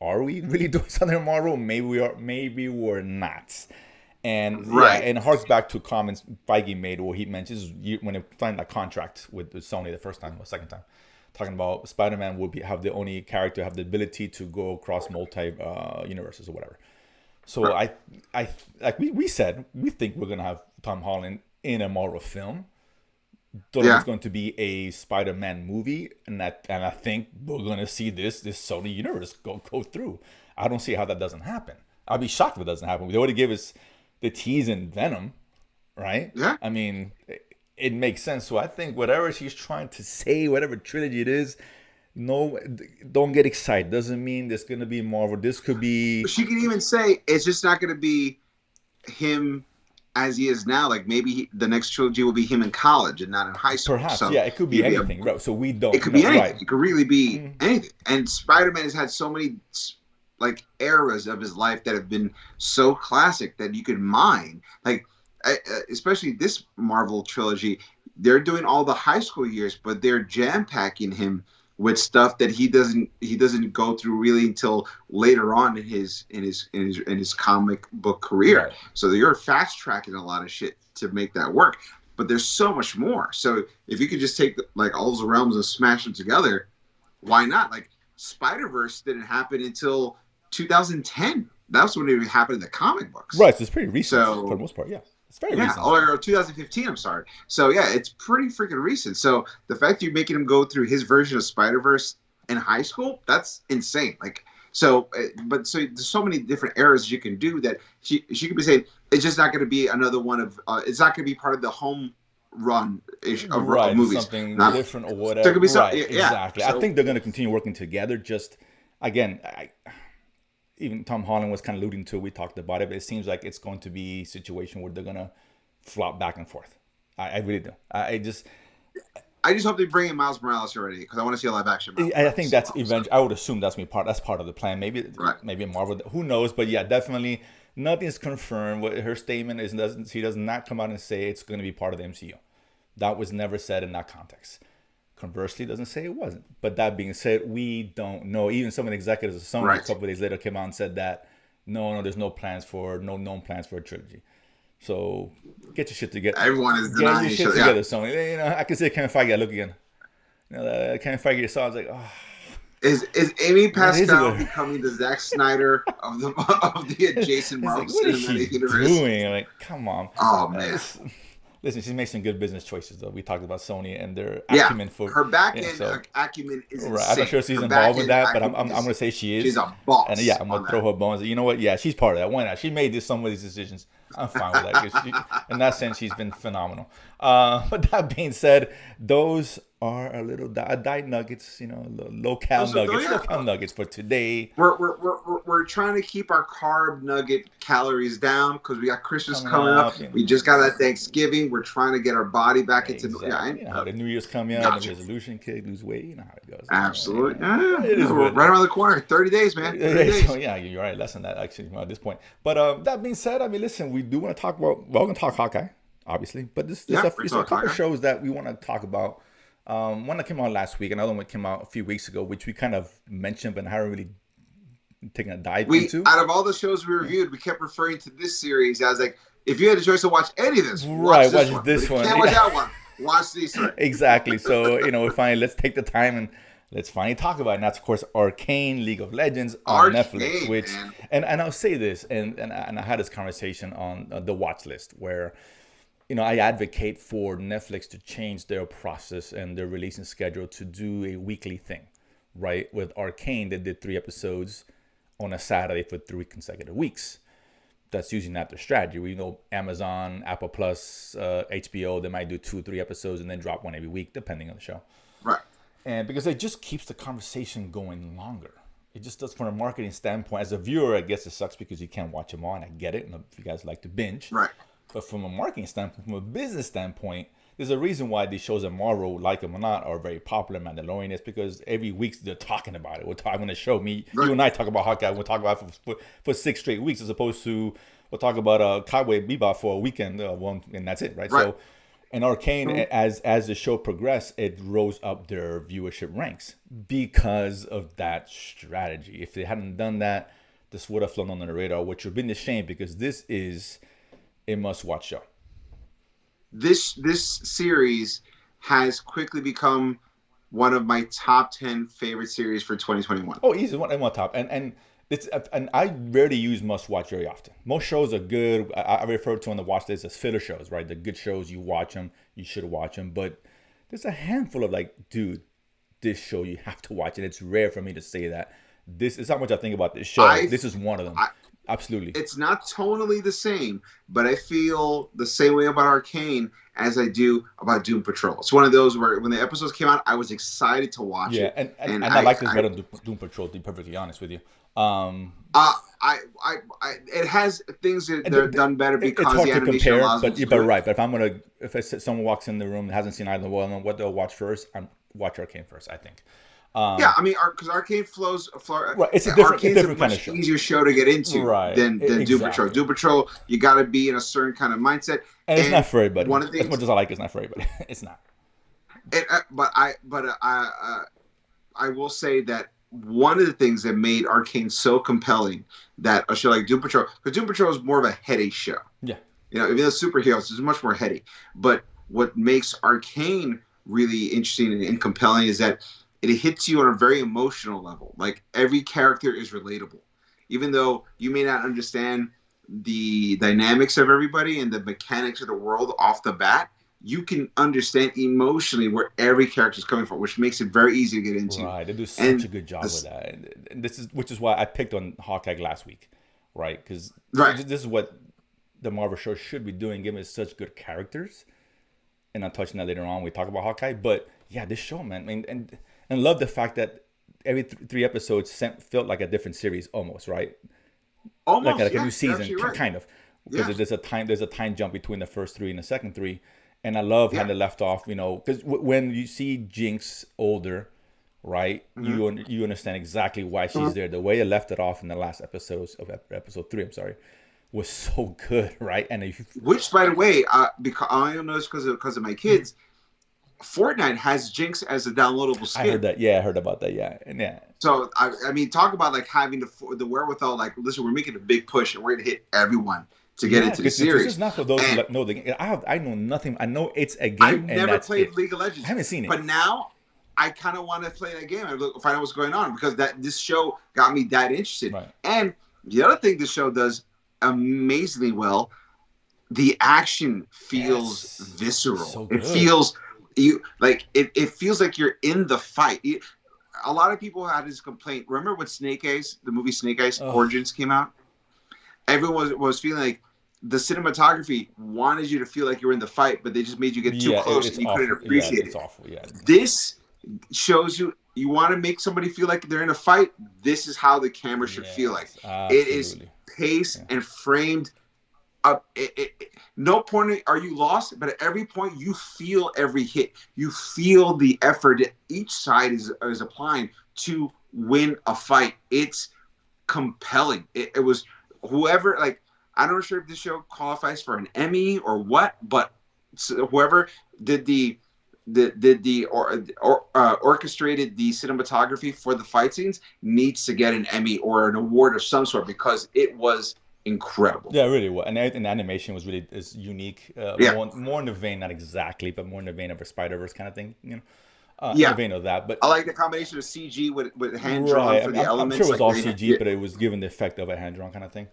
are we really doing something in Marvel? Maybe we are. Maybe we're not. And right. Yeah, and it harks back to comments Feige made, where he mentions when they signed that contract with Sony the first time or second time, talking about Spider-Man would have the only character have the ability to go across universes or whatever. So right. I like we said we think we're gonna have Tom Holland in a Marvel film. Don't know if Yeah. it's going to be a Spider-Man movie, and I think we're going to see this Sony universe go through. I don't see how that doesn't happen. I'd be shocked if it doesn't happen. They already gave us the tease in Venom, right? Yeah. I mean, it makes sense. So I think whatever she's trying to say, whatever trilogy it is, no, don't get excited. Doesn't mean there's going to be Marvel. This could be. She can even say it's just not going to be him as he is now. Like maybe the next trilogy will be him in college and not in high school. Perhaps, so yeah, it could be anything, right? So we don't. It could be anything. Right. It could really be anything. And Spider-Man has had so many like eras of his life that have been so classic that you could mine. Like especially this Marvel trilogy, they're doing all the high school years, but they're jam packing him with stuff that he doesn't go through really until later on in his comic book career. Right. So you're fast tracking a lot of shit to make that work. But there's so much more. So if you could just take like all those realms and smash them together, why not? Like Spider-Verse didn't happen until 2010. That's when it happened in the comic books. Right. So it's pretty recent so, for the most part. Yeah. It's very recent. Or 2015, I'm sorry. So, yeah, it's pretty freaking recent. So, the fact that you're making him go through his version of Spider-Verse in high school, that's insane. Like, so there's so many different eras you can do that she could be saying, it's just not going to be another one of, it's not going to be part of the home run of right, movies. Something not, different or whatever. There could be right, yeah, exactly. So, I think they're going to continue working together. Just, again, even Tom Holland was kind of alluding to it. We talked about it, but it seems like it's going to be a situation where they're going to flop back and forth. I really do. I just hope they bring in Miles Morales already because I want to see a live action. I think that's eventually. I would assume that's part of the plan. Maybe maybe Marvel. Who knows? But yeah, definitely nothing's confirmed. What her statement is she does not come out and say it's going to be part of the MCU. That was never said in that context. Conversely, doesn't say it wasn't. But that being said, we don't know. Even some of the executives of Sony a couple of days later came out and said that no, there's no known plans for a trilogy. So get your shit together. Everyone is denying get your shit together, Sony. You know, I can say Kevin Feige. Look again. You know, Kevin Feige saw. I was like, oh. Is Amy Pascal becoming the Zack Snyder of the adjacent Marvel Cinematic Universe? Doing? I'm like, come on. Oh man. Listen, she's making some good business choices, though. We talked about Sony and their acumen for her back end acumen is insane. I'm not sure if she's involved with that, but I'm going to say she is. She's a boss. And yeah, I'm going to throw her bones. You know what? Yeah, she's part of that. Why not? She made some of these decisions. I'm fine with that. In that sense, she's been phenomenal. But that being said, those are a little diet nuggets, you know, low-cal nuggets for today. We're trying to keep our carb nugget calories down because we got Christmas coming up. You know. We just got that Thanksgiving. We're trying to get our body back into you know how the New Year's coming up, the resolution kick, lose weight. You know how it goes. Absolutely. We're right around the corner. 30 days, man. 30 days. So, yeah, you're right. Less than that, actually, at this point. But that being said, I mean, listen, we do want to talk about, we're going to talk Hawkeye, obviously. But there's a couple of shows that we want to talk about. One that came out last week, another one came out a few weeks ago, which we kind of mentioned, but haven't really taken a dive into. Out of all the shows we reviewed, we kept referring to this series as like, if you had a choice to watch any of this, watch this one. Can't watch that one. Watch these three. Exactly. So, you know, let's take the time and let's finally talk about it. And that's, of course, Arcane, League of Legends on Netflix. Which, and I'll say this, and I had this conversation on the watch list where, you know, I advocate for Netflix to change their process and their releasing schedule to do a weekly thing, right? With Arcane, they did 3 episodes on a Saturday for 3 consecutive weeks. That's usually not their strategy. We know Amazon, Apple Plus, HBO, they might do 2-3 episodes and then drop one every week, depending on the show. Right. And because it just keeps the conversation going longer. It just does from a marketing standpoint. As a viewer, I guess it sucks because you can't watch them all, and I get it. And if you guys like to binge. Right. But from a marketing standpoint, from a business standpoint, there's a reason why these shows at Marvel, like them or not, are very popular. Mandalorian is because every week they're talking about it. We're talking to show me, you and I talk about Hawkeye. We'll talk about it for 6 straight weeks, as opposed to we'll talk about Cowboy Bebop for a weekend, and that's it, right? So, and Arcane, as the show progressed, it rose up their viewership ranks because of that strategy. If they hadn't done that, this would have flown under the radar, which would have been a shame because this is a must-watch show. This series has quickly become one of my top 10 favorite series for 2021. Oh, easy, one top. And It's and I rarely use must watch very often. Most shows are good. I refer to on the watch list as filler shows, right? The good shows, you watch them, you should watch them. But there's a handful of like, dude, this show you have to watch it. It's rare for me to say that. This is how much I think about this show. I, This is one of them. I Absolutely. it's not tonally the same, but I feel the same way about Arcane as I do about Doom Patrol. It's one of those where when the episodes came out, I was excited to watch Yeah, it, and and I like this better than Doom Patrol. To be perfectly honest with you, uh, it has things that are done better it's because hard the to animation compare. allows them But to but do it. right. But if I'm gonna, if someone walks in the room and hasn't seen either one, what they'll watch first, I'm watch Arcane first. I think. Yeah, I mean, because Right. It's a Arcane's a different kind of much show. easier show to get into Right. than Doom Patrol. Exactly. Doom Patrol, you got to be in a certain kind of mindset, And it's not and for everybody. one of the As much things, as I like it, it's not for everybody. It's not. I will say that one of the things that made Arcane so compelling that a show like Doom Patrol, because Doom Patrol is more of a heady show. Yeah. Even though superheroes is much more heady. But what makes Arcane really interesting and compelling is that it hits you on a very emotional level. Like every character is relatable, even though you may not understand the dynamics of everybody and the mechanics of the world off the bat. You can understand emotionally where every character is coming from, which makes it very easy to get into. Right. They do such a And good job with this, that. And this is which is why I picked on Hawkeye last week, right? Because right, this is what the Marvel show should be doing, giving us such good characters. And I'm touching that later on. We talk about Hawkeye, but yeah, this show, man, and love the fact that every three episodes felt like a different series, almost, right? almost, Like a yeah, new you're season, absolutely right. kind of, Yeah, because there's a time jump between the first three and the second three, and I love how yeah. they left off. Because when you see Jinx older, right, Mm-hmm. you understand exactly why she's there. The way they left it off in the last episodes of episode three, I'm sorry, was so good, right? And if Which, by the way, because I don't know this because of my kids, Fortnite has Jinx as a downloadable I heard skin. that, yeah, I heard about that, yeah, and yeah, So I mean, talk about like having the wherewithal. Like, listen, we're making a big push, and we're gonna hit everyone to get yeah, into the because this is series. not for those who And know the game. I know nothing. I know it's a I've game, and never that's played it. League of I Legends, haven't seen it. but now I kind of want to play that game and find out what's going on because this show got me that interested. Right. And the other thing the show does amazingly well, the action feels Yes, visceral. so It good. feels it feels like you're in the fight. A lot of people had this complaint. Remember when Snake Eyes, the movie Snake Eyes Oh, Origins came out? Everyone was feeling like the cinematography wanted you to feel like you were in the fight, but they just made you get too yeah, close it's and you couldn't awful. Yeah, appreciate it's it. awful. Yeah, This shows you want to make somebody feel like they're in a fight. This is how the camera should feel like. yes, It is absolutely. paced Yeah, and framed up. No point are you lost, but at every point you feel every hit. You feel the effort that each side is applying to win a fight. It's compelling. It was whoever like I'm not sure if this show qualifies for an Emmy or what, but whoever did orchestrated the cinematography for the fight scenes needs to get an Emmy or an award of some sort because it was incredible. yeah, really well. And the animation was really is unique. Yeah, More in the vein, not exactly, but more in the vein of a Spider Verse kind of thing. In the yeah. vein of that. But I like the combination of CG with hand drawn right, for the I'm sure it elements. was Like all they, CG, yeah, but it was given the effect of a hand drawn kind of thing.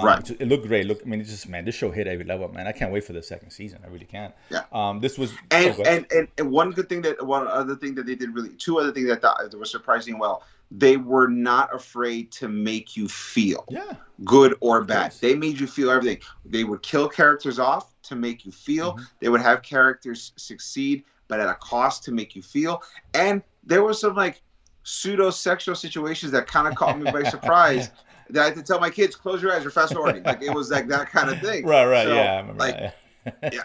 right. It looked great. Look, I mean, it's just man, this show hit every level, man. I can't wait for the second season. I really can't. Yeah. This was And, okay. and one other thing that they did really, two other things that I thought that were surprising well, they were not afraid to make you feel Yeah, good or of bad. course. They made you feel everything. They would kill characters off to make you feel. Hmm. They would have characters succeed, but at a cost to make you feel. And there were some like pseudo sexual situations that kind of caught me by surprise. That I had to tell my kids, close your eyes, or fast forwarding. Like it was like that kind of thing. Right, yeah, So I remember like, that. Yeah. yeah,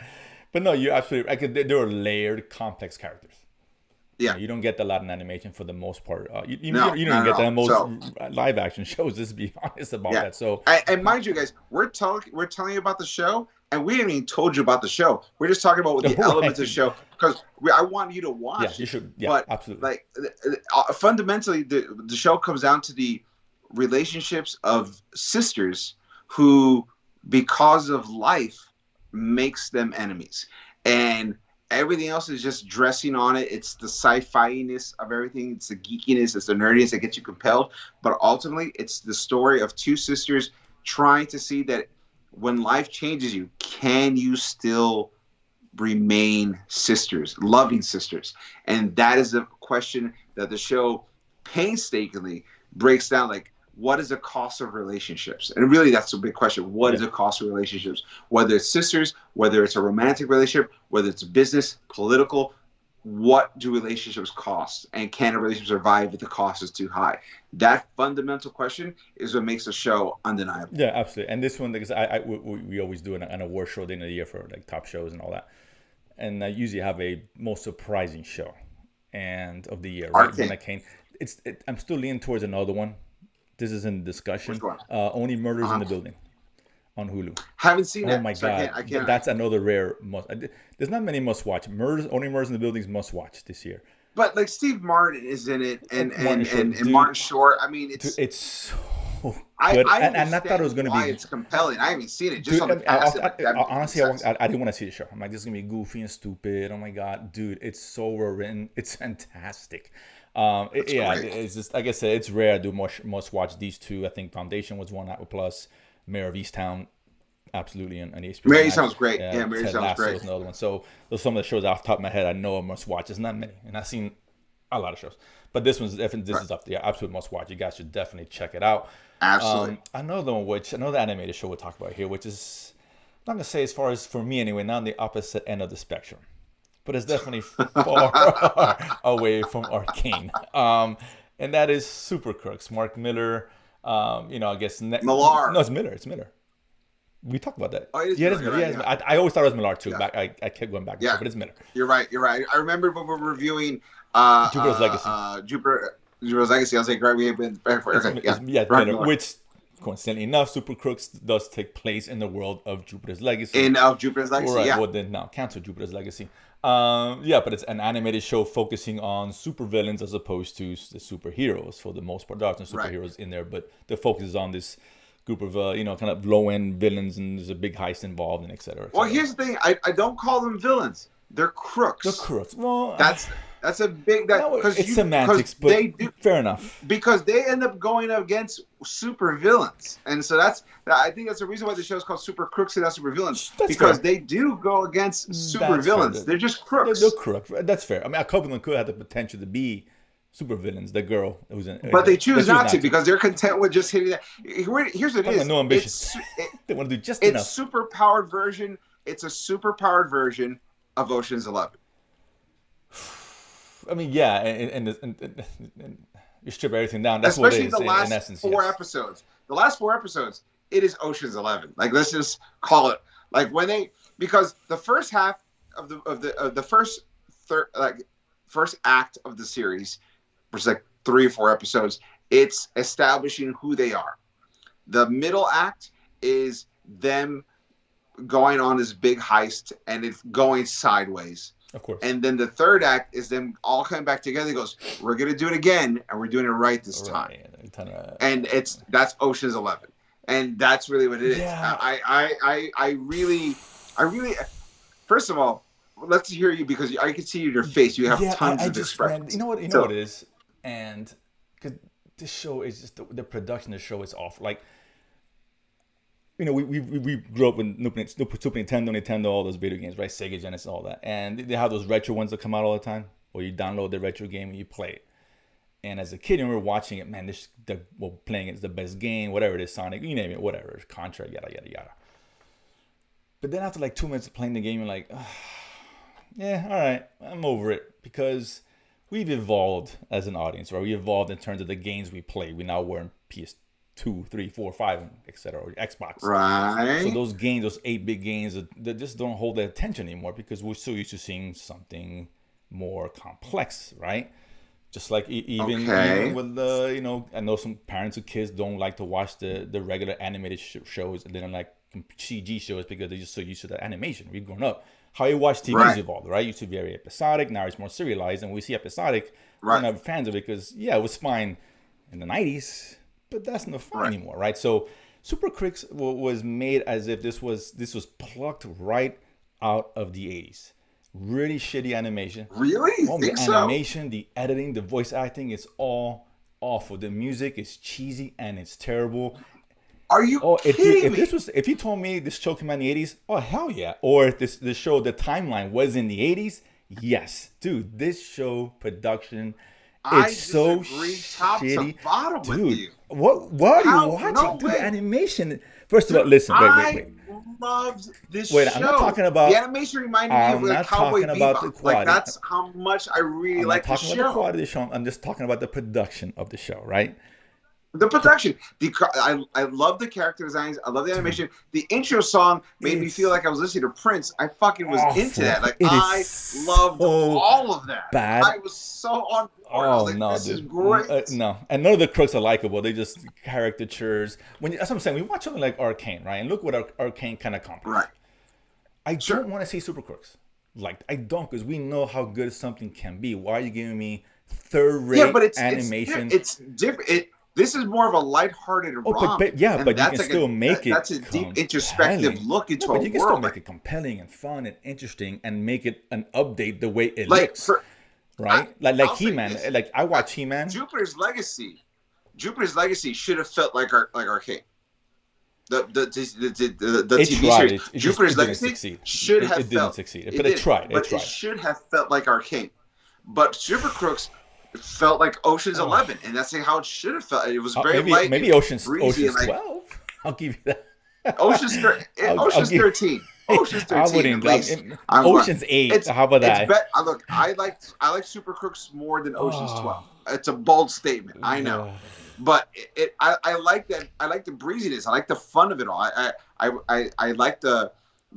But no, you're absolutely right. 'Cause they were layered, complex characters. yeah, You don't get a lot in animation for the most part. no, You don't even not at get that all. in most So live action shows. Just to be honest about yeah, that. So and mind you, guys, we're telling you about the show, and we haven't even told you about the show. We're just talking about the elements of the right, show because I want you to yeah, watch you it. should. Yeah, But absolutely. like fundamentally, the show comes down to the relationships of sisters who, because of life, makes them enemies, and Everything else is just dressing on it. It's the sci-fi-ness of everything. It's the geekiness. It's the nerdiness that gets you compelled. But ultimately, it's the story of two sisters trying to see that when life changes you, can you still remain sisters, loving sisters? And that is a question that the show painstakingly breaks down. Like, what is the cost of relationships? And really, that's a big question. What is the cost of relationships? Whether it's sisters, whether it's a romantic relationship, whether it's business, political, what do relationships cost? And can a relationship survive if the cost is too high? That fundamental question is what makes the show undeniable. Yeah, absolutely. And this one, because we always do an award show at the end of the year for like top shows and all that. And I usually have a most surprising show and of the year. Right? Arcane. I'm still leaning towards another one. This is in discussion. Which one? Only Murders in the Building on Hulu. Haven't seen it. Oh my god, I can't. That's another rare must. There's not many must watch. Only Murders in the Building is must watch this year. But like Steve Martin is in it, and Martin Short. I mean, it's so good. And I thought it was going to be. It's compelling. I haven't seen it. Just on the cast. Honestly, I didn't want to see the show. I'm like, this is gonna be goofy and stupid. Oh my god, dude, it's so well written. It's fantastic. It's just like I said, it's rare. I do must watch these two. I think Foundation was one, Apple Plus, Mayor of Easttown, absolutely, and HBO. Mayor of Easttown's great. Yeah, Mayor of Easttown's great. Another one. So those are some of the shows off the top of my head I know I must watch. There's not many, and I've seen a lot of shows, but this one's definitely is up there. Absolute must watch. You guys should definitely check it out. Absolutely. Another animated show we'll talk about here, which is I'm not gonna say as far as for me anyway, not on the opposite end of the spectrum, but it's definitely far away from Arcane. And that is Supercrooks. Mark Miller. I guess Millar. No, it's Miller. It's Miller. We talked about that. Oh, it is Miller. Right, I always thought it was Millar too. I kept going back. Yeah, but it's Miller. You're right. I remember when we were reviewing Jupiter's Legacy. Jupiter's Legacy. I was like, right, we have been back for Miller, which coincidentally enough, Supercrooks does take place in the world of Jupiter's Legacy. Jupiter's Legacy, right, well, then now cancel Jupiter's Legacy. But it's an animated show focusing on supervillains as opposed to the superheroes for the most part. There are some superheroes in there, but the focus is on this group of kind of low-end villains, and there's a big heist involved, and et cetera. Well, here's the thing: I don't call them villains; they're crooks. They're crooks. Well, that's a big it's semantics, but they do, fair enough. Because they end up going against super villains, and so I think that's the reason why the show is called Super Crooks and not Super Villains, because they do go against super villains. They're just crooks. They're crooks. That's fair. I mean, a couple of them could have the potential to be super villains. The girl who's in, but they choose not to because they're content with just hitting that. Here's what it is. No ambition. They want to do just enough. It's a super powered version. It's a super powered version of Ocean's 11. I mean, yeah, and you strip everything down. That's especially what it is the last in essence. Four episodes. The last 4 episodes, it is Ocean's 11. Like, let's just call it because the first half of the first act of the series, which is like 3 or 4 episodes, it's establishing who they are. The middle act is them going on this big heist, and it's going sideways. Of course. And then the third act is them all coming back together. He goes, we're going to do it again, and we're doing it right this time. And that's Ocean's 11. And that's really what it is. Yeah. I really, first of all, let's hear you, because I can see in your face you have tons of expressions. You know what it is? And because this show is just, the production of the show is off. Like, we grew up with Super Nintendo, all those video games, right? Sega Genesis, all that. And they have those retro ones that come out all the time, or you download the retro game and you play it. And as a kid, when we were watching it, man, playing it is the best game, whatever it is, Sonic, you name it, whatever, Contra, yada, yada, yada. But then after like 2 minutes of playing the game, you're like, yeah, all right, I'm over it. Because we've evolved as an audience, right? We evolved in terms of the games we play. We now we're in PS2, 3, 4, 5, etc., or Xbox. Right. So those games, those 8-bit games, they just don't hold the attention anymore because we're so used to seeing something more complex, right? Just like even with the, I know some parents of kids don't like to watch the regular animated shows, and they don't like CG shows because they're just so used to the animation. We've grown up. How you watch TV has evolved, right? It used to be very episodic. Now it's more serialized, and we see episodic. We're not fans of it because, it was fine in the 90s, but that's not fun anymore, right? So Supercrooks was made as if this was plucked right out of the 80s. really shitty animation. Really? You Well, the think so? animation, the editing, the voice acting is all awful. The music is cheesy and it's terrible. Are you Oh, if dude, kidding me? if you told me this show came out in the '80s, oh hell yeah. Or if this show, the timeline was in the '80s, yes, dude. This show production, it's I so disagree top to shitty, bottom with dude. you. What are you How? watching, No dude? The way. animation. First of all, Dude, listen, I loved this wait. I'm not show. talking The about. animation reminded me of I'm like not Cowboy talking about the Bebop. Like quality. that's how much I really I'm not like the talking about the show. quality of the show. I'm just talking about the production of the show, right? The production, I love the character designs. I love the Dude, animation. The intro song made me feel it's like I was listening to Prince. I fucking was into awful. that. Like It is I loved so all of that. bad. I was so on board. I was Oh like, no, this is dude, great. no, and none of the crooks are likable. They just caricatures. That's what I'm saying. We watch something like Arcane, right? And look what Arcane can accomplish. Right. I Sure. don't want to see Super Crooks. Like I don't, because we know how good something can be. Why are you giving me Yeah, third-rate but animation? it's different. This is more of a lighthearted Oh, romp, yeah, and but you can that's like still make it that's a deep introspective compelling. look No, into but a you can still world. make it compelling and fun and interesting and make it an update the way it Like looks, for right? Like I'll say He-Man. this: Like I uh, watch He-Man. Jupiter's Legacy. Jupiter's Legacy should have felt like Arcane. The It TV tried. series It Jupiter's didn't Legacy succeed. should have It didn't felt succeed. it But it did, tried. It but it tried. should have felt like Arcane. But Super Crooks felt like Ocean's Oh, 11, and that's like how it should have felt. It was very maybe light and breezy, and Ocean's like 12. I'll give you that. I'll Ocean's give. 13. Ocean's I 13 at wouldn't. least. I'm going. Ocean's 8. It's How about it's that? bet. Look, I like Super Crooks more than Ocean's Oh, 12. It's a bold statement, I know, ugh. but I like that. I like the breeziness. I like the fun of it all. I like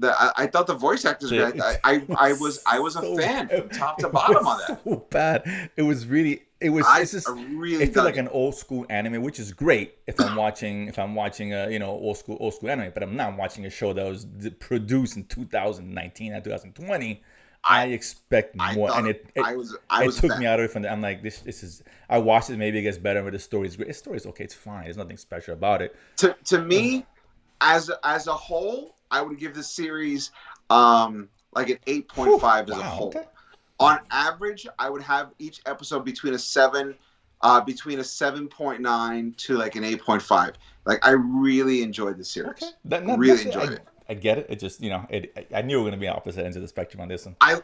I thought the voice actors were great. It I was a so fan from top to it bottom on was that. so bad. It was really I it's just really it feels dug like it. an old school anime, which is great if I'm watching a old school anime, but I'm not watching a show that was produced in 2019 and 2020. I I expect I more, and thought I it was a took fan. me out of it. I'm like, this is. I watched it, maybe it gets better, but the story's great. The story's okay, it's fine. There's nothing special about it. To me, as a whole, I would give this series like an Whew, 8.5 as a wow, whole. okay, On average, I would have each episode between a 7.9 to like an 8.5. Like I really enjoyed the okay. series. That's Really it. enjoyed it. I get it. It just I knew we were gonna be opposite ends of the spectrum on this one. I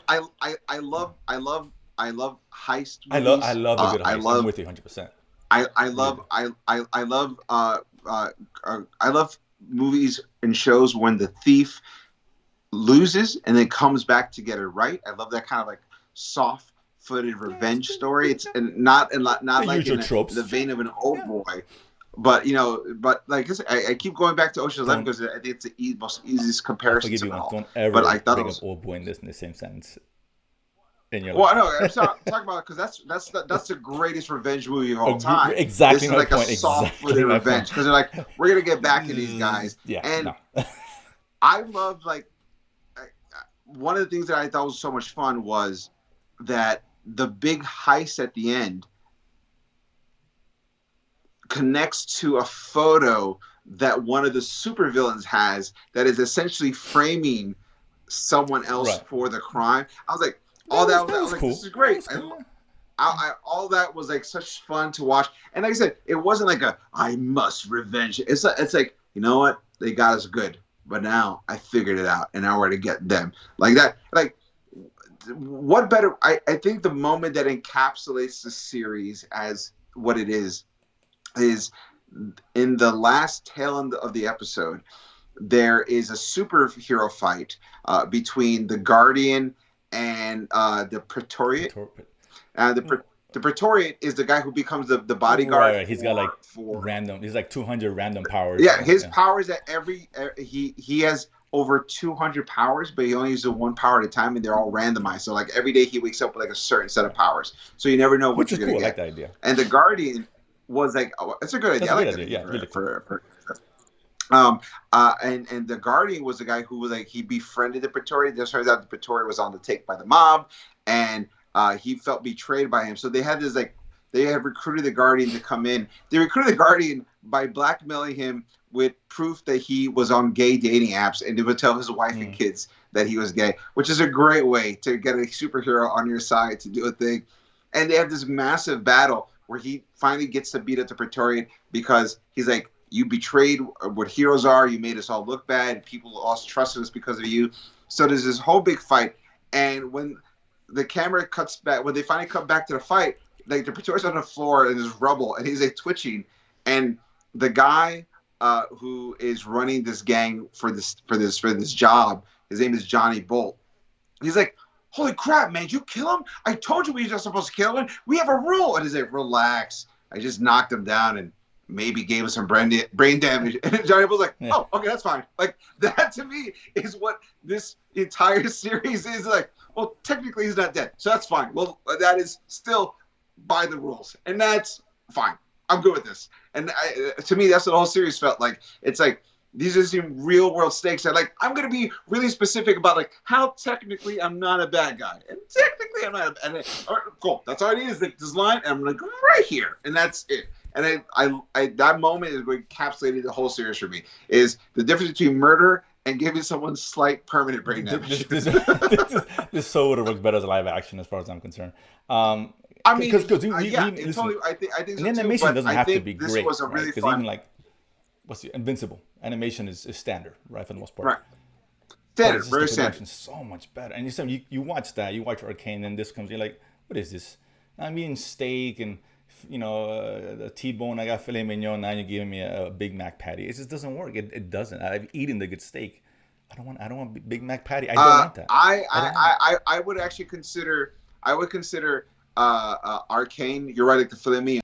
love heist movies. I love a good I heist. I'm love with you 100%. I love Really. I love movies and shows when the thief loses and then comes back to get it right. I love that kind of like soft-footed Yeah, it's revenge good. story. It's Yeah. not The like usual in the tropes. vein Sure. of an old Yeah. boy, but but like I said, I keep going back to Ocean's 11 Don't. because I think it's the most easiest I'll comparisons forgive of you it once. all. Don't But I ever thought it bring up was old boy in the same sentence in your well. I life. know I'm talking about because that's the greatest revenge movie of all time. Exactly This is my like a point. Exactly soft-footed my revenge point. because they're like we're gonna get back at these guys, Yeah. and No. I love like one of the things that I thought was so much fun was that the big heist at the end connects to a photo that one of the supervillains has that is essentially framing someone else Right. for the crime. I was like, all that That I was was like, this cool. is That great. was cool. Yeah. All that was like such fun to watch. And like I said, it wasn't like a I must revenge. It's like you know what they got us good, but now I figured it out, and now we're to get them like that. Like what better? I think the moment that encapsulates the series as what it is in the last tail end of the episode. There is a superhero fight between the Guardian and the Praetorian. Uh, the the Praetorian is the guy who becomes the bodyguard Right. He's got like for random. He's like 200 random powers. yeah. His Yeah. powers at he has over 200 powers, but he only uses one power at a time, and they're all randomized. So like every day he wakes up with like a certain set of powers, so you never know what Which is you're gonna cool. I like get. that idea. And the Guardian was like, oh, it's a good idea. That's I a like great that idea. idea Yeah. Really cool. for and the Guardian was the guy who was like he befriended the Praetorian. It turns out the Praetorian was on the take by the mob, and he felt betrayed by him. So they had this like they had recruited the Guardian to come in. They recruited the Guardian by blackmailing him with proof that he was on gay dating apps, and they would tell his wife and kids that he was gay, which is a great way to get a superhero on your side to do a thing. And they have this massive battle where he finally gets to beat up the Praetorian because he's like, you betrayed what heroes are. You made us all look bad. People lost trust in us because of you. So there's this whole big fight. And when the camera cuts back, when they finally come back to the fight, like the Praetorian's on the floor and there's rubble, and he's like twitching. And the guy who is running this gang for this job, his name is Johnny Bolt. He's like, holy crap, man, you kill him? I told you we were supposed to kill him. We have a rule. And he's like, relax. I just knocked him down and maybe gave him some brain damage. And Johnny was like, oh, okay, that's fine. Like, that to me is what this entire series is like. Well, technically he's not dead, so that's fine. Well, that is still by the rules, and that's fine. I'm good with this. And to me, that's what the whole series felt like. It's like, these are some real world stakes. And like, I'm going to be really specific about like how technically I'm not a bad guy. And technically I'm not all right, cool. That's all I need is this line. And I'm like, right here. And that's it. And I that moment is what encapsulated the whole series for me, is the difference between murder and giving someone slight permanent brain damage. This so would have worked better as a live action as far as I'm concerned. I mean, because totally, I think so, the animation too, doesn't have to be this great. Was a really Because fun. even like, what's the Invincible animation is standard, right, for the most part. Right. Standard, very the standard. So much better. And you watch that, you watch Arcane, and this comes, you're like, what is this? I'm eating steak and a T-bone. I got filet mignon. Now you're giving me a Big Mac patty. It just doesn't work. It doesn't. I've eaten the good steak. I don't want Big Mac patty. I don't want that. I would actually consider. I would consider Arcane. You're right, like the filet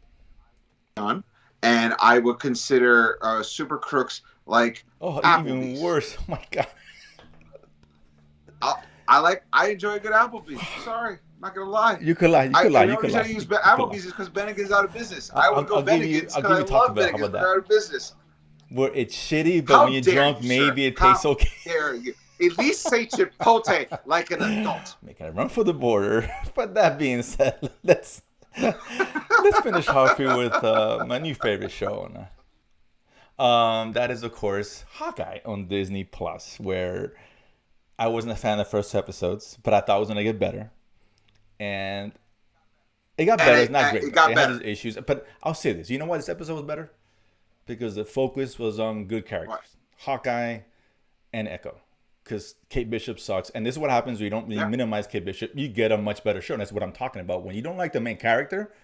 mignon, and I would consider Supercrooks like. Oh, Applebee's. Even worse. Oh my god. I enjoy a good Applebee's. Sorry, I'm not gonna lie. You could lie. The only reason I use Applebee's is because Bennigan's out of business. I would go Bennigan's because I love Bennigan's. They're out of business. Where it's shitty, but when you're drunk, maybe it tastes okay. How dare you? At least say Chipotle like an adult. Making a run for the border. But that being said, let's finish off here with my new favorite show. That is, of course, Hawkeye on Disney Plus, where I wasn't a fan of the first episodes, but I thought it was gonna get better, and it got better. It's not great. It had its issues, but I'll say this: you know why this episode was better? Because the focus was on good characters, Hawkeye and Echo. Because Kate Bishop sucks, and this is what happens when you don't minimize Kate Bishop. You get a much better show, and that's what I'm talking about. When you don't like the main character,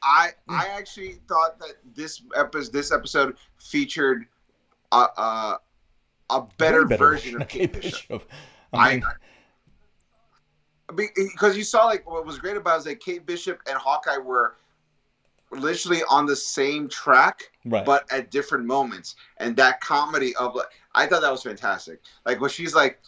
I actually thought that this episode featured a better version of Kate Bishop. Because you saw, like, what was great about it is that Kate Bishop and Hawkeye were literally on the same track, but at different moments. And that comedy of, like, I thought that was fantastic. Like, when she's like,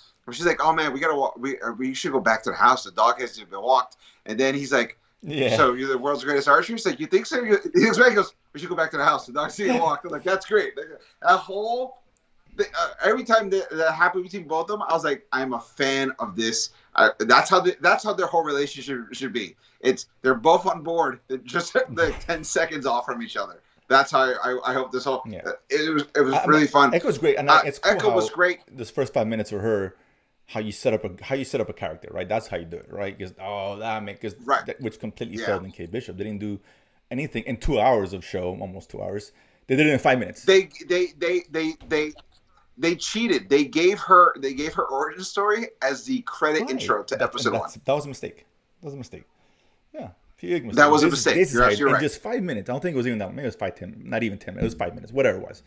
oh man, we gotta walk. We should go back to the house. The dog has to be walked. And then he's like, so you're the world's greatest archer? He's like, you think so? He goes, we should go back to the house. The dog's being walked. I'm like, that's great. That whole. Every time that happened between both of them, I was like, I'm a fan of this. That's how their whole relationship should be. They're both on board. They're just like 10 seconds off from each other. That's how I hope this whole. It was really fun. Echo's great, and it's cool. Echo was great. This first 5 minutes for her, how you set up a character, right? That's how you do it, right? Which completely failed in Kate Bishop. They didn't do anything in 2 hours of show, almost 2 hours. They did it in 5 minutes. They cheated. They gave her origin story as the credit intro to episode 1. That was a mistake. Yeah. That was a mistake. You're right. In just 5 minutes. I don't think it was even that. Maybe it was 10. Not even 10 minutes. It was 5 minutes. Whatever it was.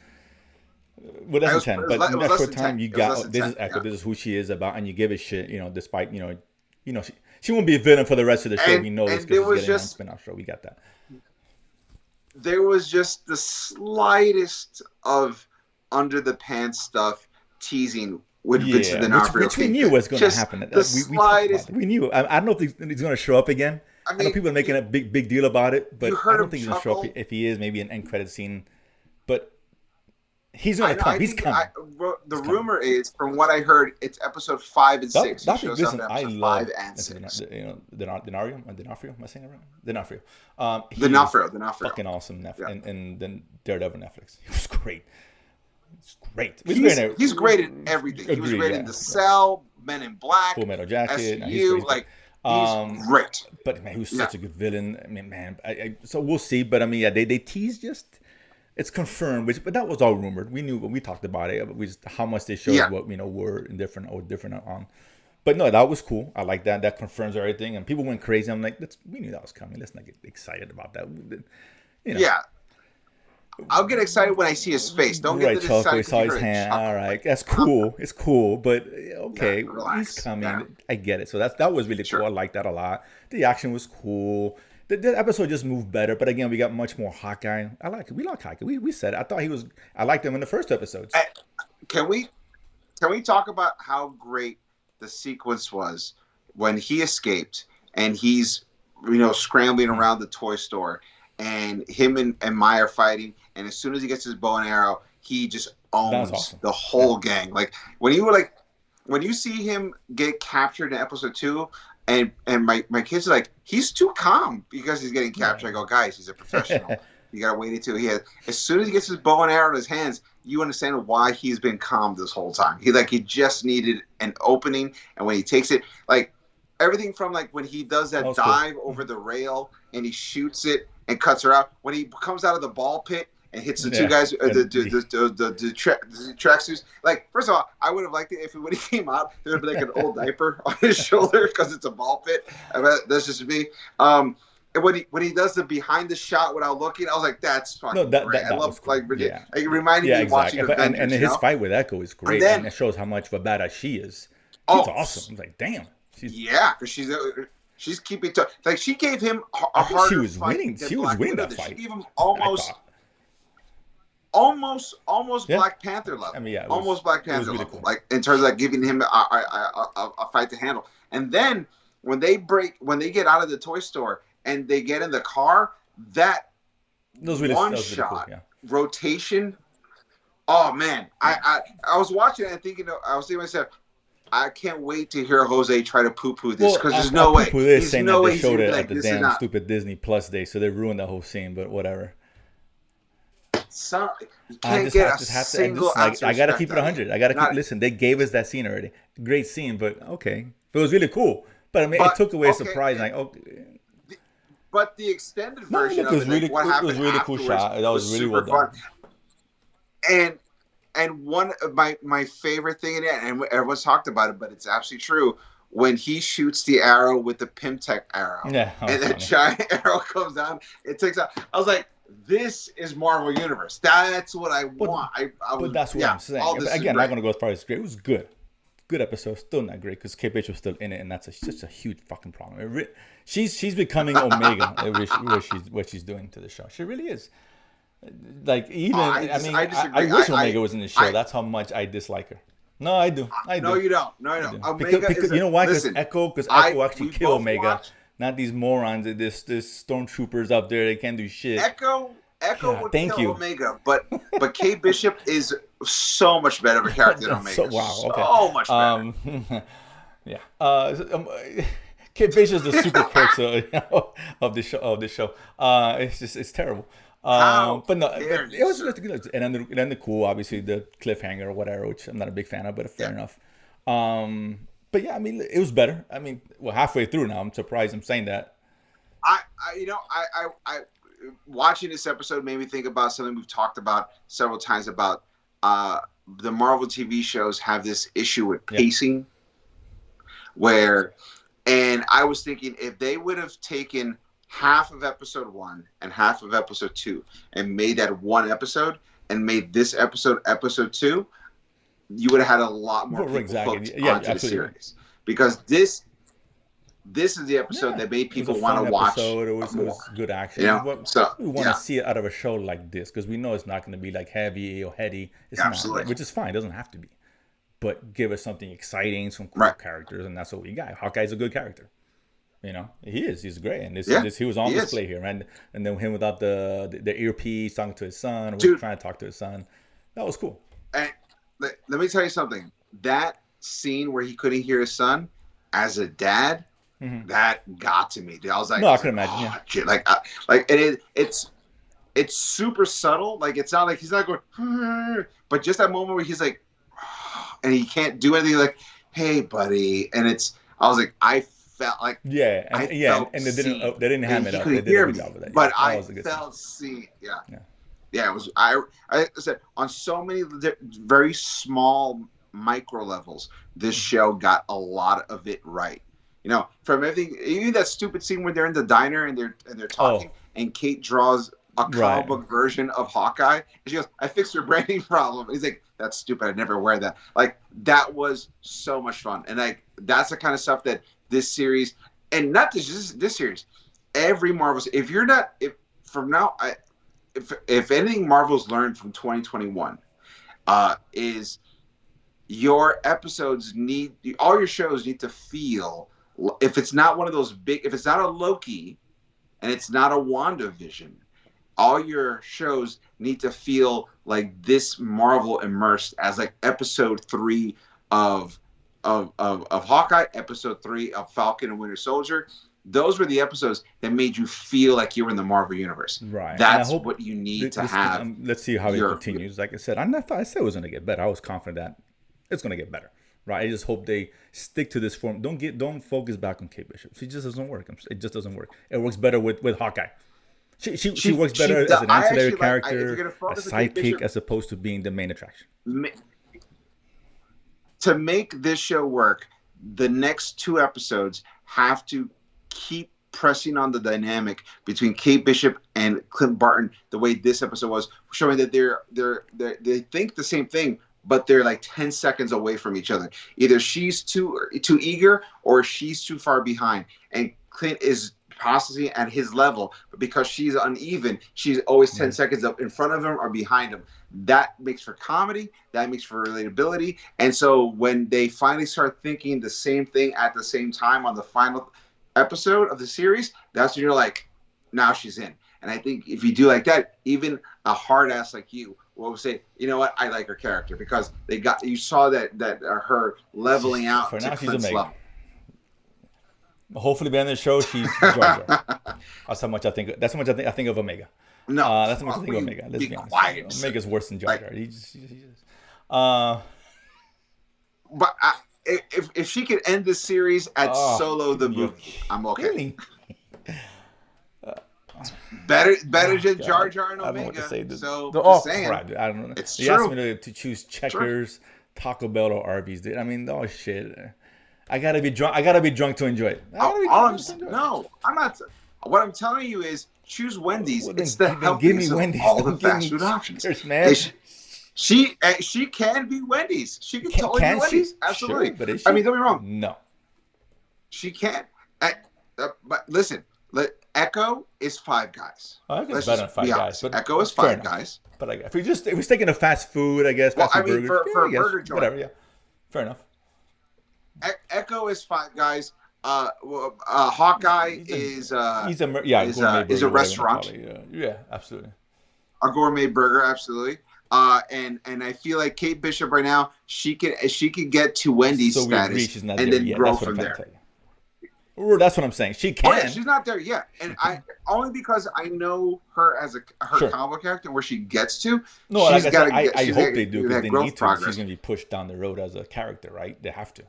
Well, less than 10. But in that short time, you got this is Echo. This is who she is about, and you give a shit. Despite she won't be a villain for the rest of the show. We know this because she's getting a spin-off show. We got that. There was just the slightest of under the pants stuff teasing with Vincent D'Onofrio. Which we knew was going to happen. We knew. I don't know if he's going to show up again. I know people are making a big deal about it, but I don't think he's going to show up. If he is, maybe an end credit scene. But He's I gonna know. come. I He's think coming. the He's coming. rumor is, from what I heard, it's episode 5 and 6. He shows up Listen, in I episode love 5 and 6. Denafrio. Am I saying it right? Denafrio. The He is Nafrio, the Nafrio. fucking awesome. Yeah. And then Daredevil Netflix. He was great. It's great. He's great at everything. He was Agreed, great in The Cell, Men in Black, Full Metal Jacket. No, he's SVU. great. Like, he's great. But man, he was such a good villain. I mean, man. So we'll see. But I mean, yeah, they teased just. It's confirmed, but that was all rumored. We knew when we talked about it. How much they showed what were indifferent or different on. But no, that was cool. I like that. That confirms everything. And people went crazy. I'm like, we knew that was coming. Let's not get excited about that. Yeah. I'll get excited when I see his face. Don't get excited. We saw his hand. All right, that's cool. It's cool, but okay, he's coming. Yeah. I get it. So that was really cool. I like that a lot. The action was cool. The episode just moved better, but again, we got much more Hawkeye. I like it. We like Hawkeye. We said it. I thought he was. I liked him in the first episodes. Can we talk about how great the sequence was when he escaped and he's scrambling around the toy store and him and Maya are fighting, and as soon as he gets his bow and arrow, he just owns the whole gang. Like when you see him get captured in episode 2. And my kids are like, he's too calm because he's getting captured. I go, guys, he's a professional. You gotta wait until as soon as he gets his bow and arrow in his hands, you understand why he's been calm this whole time. He just needed an opening, and when he takes it, like everything from like when he does that dive over the rail and he shoots it and cuts her out. When he comes out of the ball pit and hits the two guys, the tracksuits. Like, first of all, I would have liked it if when he came out, there would be like an old diaper on his shoulder because it's a ball pit. That's just me. And when he does the behind the shot without looking, I was like, that's fucking great. I love cool. It reminded me of watching Avengers, and his fight with Echo is great, and it shows how much of a badass she is. She's awesome. I'm like, damn. Because she's keeping like she gave him a harder she was fight. Winning. She was winning that fight. She gave him almost Black Panther level. I mean, almost Black Panther really level. Cool. Like in terms of like giving him a fight to handle. And then when they get out of the toy store and they get in the car, that one shot really cool, rotation. Oh man, I was watching it and thinking, I was thinking to myself, I can't wait to hear Jose try to poo-poo this because there's no way. There's no way they showed it at the damn stupid Disney Plus day, so they ruined that whole scene. But whatever. You can't get a single ounce. I gotta keep it 100. I gotta keep. Listen, they gave us that scene already. Great scene, but okay, it was really cool. But I mean, it took away surprise. Like, but the extended version of it, it was really cool shot. That was really well done. And one of my favorite thing in it, and everyone's talked about it, but it's absolutely true. When he shoots the arrow with the Pimtech arrow, and that giant arrow comes down, it takes out. I was like, this is Marvel Universe. That's what I want. But that's what I'm saying. Again, I'm not going to go as far as great. It was good. Good episode. Still not great because Kate Bishop was still in it, and that's such a huge fucking problem. She's becoming Omega, what she's doing to the show. She really is. Like, even, I wish Omega was in the show. That's how much I dislike her. No, I do. No, you don't. No, I don't. Because you know why? Because Echo actually killed Omega. Not these morons, this stormtroopers up there. They can't do shit. Echo would kill Omega, but Kate Bishop is so much better of a character than Omega. So much better. Yeah. Kate Bishop's the Supercrooks of the show. It's terrible. But no, it was really good. And then the cool, obviously the cliffhanger or whatever, which I'm not a big fan of, but fair enough. But yeah, I mean, it was better. I mean, halfway through now, I'm surprised I'm saying that. I watching this episode made me think about something we've talked about several times about the Marvel TV shows have this issue with pacing, and I was thinking if they would have taken half of episode 1 and half of episode 2 and made that one episode and made this episode 2, you would have had a lot more people hooked onto the series. Because this is the episode that made people want to watch. It was good action. We want to see it out of a show like this because we know it's not going to be like heavy or heady. It's not, which is fine. It doesn't have to be. But give us something exciting, some cool characters, and that's what we got. Hawkeye's a good character. He is. He's great, and he was on display here, and then him without the earpiece talking to his son, or trying to talk to his son. That was cool. And let me tell you something. That scene where he couldn't hear his son, as a dad, that got to me. Dude. I was like, No, I can imagine. Yeah. Shit. And it's super subtle. Like it's not like he's not going, but just that moment where he's like, and he can't do anything. Like, hey, buddy, and I was like, I felt like, and they didn't ham it up. They did a good job with that. But I felt seen. Yeah. It was. I said on so many very small micro levels, this show got a lot of it right. You know, from everything, even that stupid scene when they're in the diner and they're talking, and Kate draws a comic book version of Hawkeye, and she goes, "I fixed your branding problem." And he's like, "That's stupid. I'd never wear that." Like that was so much fun, and like that's the kind of stuff that this series, and not just this series, every Marvel. If anything Marvel's learned from 2021, is your episodes all your shows need to feel, if it's not one of those big, if it's not a Loki and it's not a WandaVision, all your shows need to feel like this Marvel immersed as like episode 3 of Hawkeye, episode 3 of Falcon and Winter Soldier. Those were the episodes that made you feel like you were in the Marvel universe. Right. That's what you need to have. Let's see how it continues. Like I said, I said it was going to get better. I was confident that it's going to get better. Right. I just hope they stick to this form. Don't focus back on Kate Bishop. She just doesn't work. It just doesn't work. It works better with Hawkeye. She works better as an ancillary character, a sidekick, as opposed to being the main attraction. To make this show work, the next 2 episodes have to keep pressing on the dynamic between Kate Bishop and Clint Barton, the way this episode was, showing that they think the same thing, but they're like 10 seconds away from each other. Either she's too eager or she's too far behind, and Clint is possibly at his level, but because she's uneven, she's always 10 seconds up in front of him or behind him. That makes for comedy, that makes for relatability. And so when they finally start thinking the same thing at the same time on the final episode of the series, that's when you're like, now she's in. And I think if you do like that, even a hard ass like you will say, you know what, I like her character, because you saw that her leveling out to Clint's level. Hopefully, by the end of the show, she's Jar Jar. That's how much I think. That's how much I think of Omega. No, that's how much I think of Omega. Let's be honest. Quiet. Omega's worse than Jar Jar. He just. But if she could end this series at Solo the movie, I'm okay. Really? Better than Jar Jar and Omega. I don't know what to say. So crap, I don't know. It's true. You asked me to choose Checkers, Taco Bell, or Arby's. Dude. I mean, shit. I gotta be drunk. I gotta be drunk to enjoy it. No, I'm not. What I'm telling you is choose Wendy's. It's the healthiest of all the fast food options. Cheers, man. She can be Wendy's. She can totally be Wendy's. Absolutely. Sure, but I mean, don't be wrong. No. She can't. But listen, Echo is Five Guys. I think it's better than Five Guys. But Echo is Five Guys. But if we're taking a fast food, I guess. Well, I mean, for a burger joint. Whatever, yeah. Fair enough. Echo is Five Guys. Hawkeye is a restaurant. Yeah, absolutely. A gourmet burger, absolutely. And I feel like Kate Bishop right now, she could get to Wendy's status and then grow from there. That's what I'm saying. She can. Oh, yeah, she's not there yet, and only because I know her as her comic character where she gets to. No, like I hope they do, because they need to. She's going to be pushed down the road as a character, right? They have to.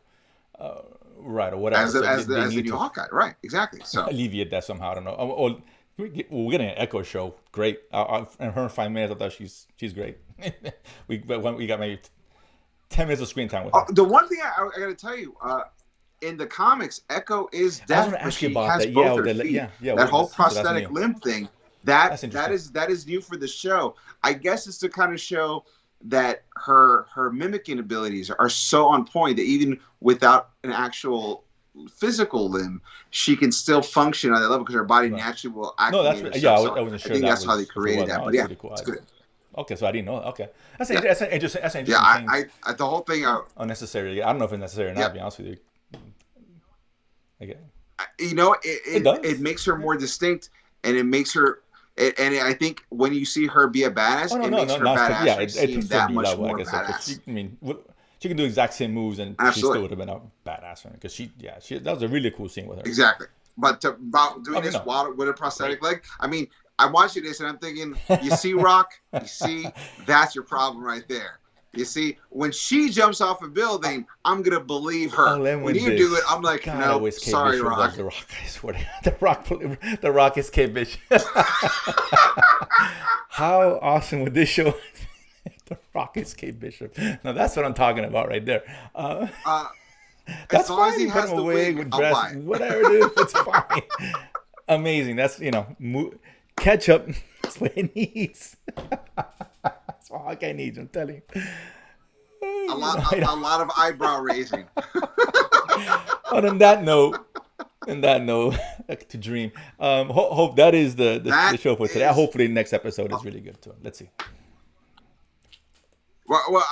Right, or whatever. As the new Hawkeye, right? Exactly. So alleviate that somehow. I don't know. We're getting an Echo show. Great. And her in 5 minutes, I thought she's great. we got maybe 10 minutes of screen time with her. The one thing I got to tell you, in the comics, Echo is deaf. I was going to ask you about that. That whole prosthetic limb thing. That is new for the show. I guess it's to kind of show that her mimicking abilities are so on point that even without an actual physical limb, she can still function on that level because her body naturally will activate. No, that's I wasn't sure. I think that's how they created that. But yeah, cool. it's good. Okay, so I didn't know. Okay, that's interesting. That's an interesting. Yeah, I the whole thing. Unnecessary. I don't know if it's necessary or not. To be honest with you. Okay. You know, it makes her more distinct, and it makes her. And I think when you see her be a Oh badass, no, it no, makes no, her not to, yeah. badassery It seem takes her that B much level, like more I said, because badass. I mean, she can do exact same moves, and she still Absolutely. would have been a badass one. Because that was a really cool scene with her. Exactly. But about doing I mean, this no, while with a prosthetic great. leg, I mean, I'm watching this and I'm thinking, you see, Rock, you see, that's your problem right there. You see, when she jumps off a building, I'm gonna believe her. Oh, then When with you do it, this, I'm like, God, I nope, wish Kate sorry, Bishop was Rock. the Rock. I swear, the Rock is Kate Bishop. How awesome would this show? The Rock is Kate Bishop. Now that's what I'm talking about right there. Uh, as That's long as fine. he You put has him the away wig, with I'll dress, buy it. whatever it is. It's fine. Amazing. That's ketchup. That's what it needs. That's what Hawkeye needs. I'm telling you. A lot, I a lot of eyebrow raising. But on that note, to dream. Hope that is the That show for today. is Hopefully, the next episode is really good too. Let's see. well,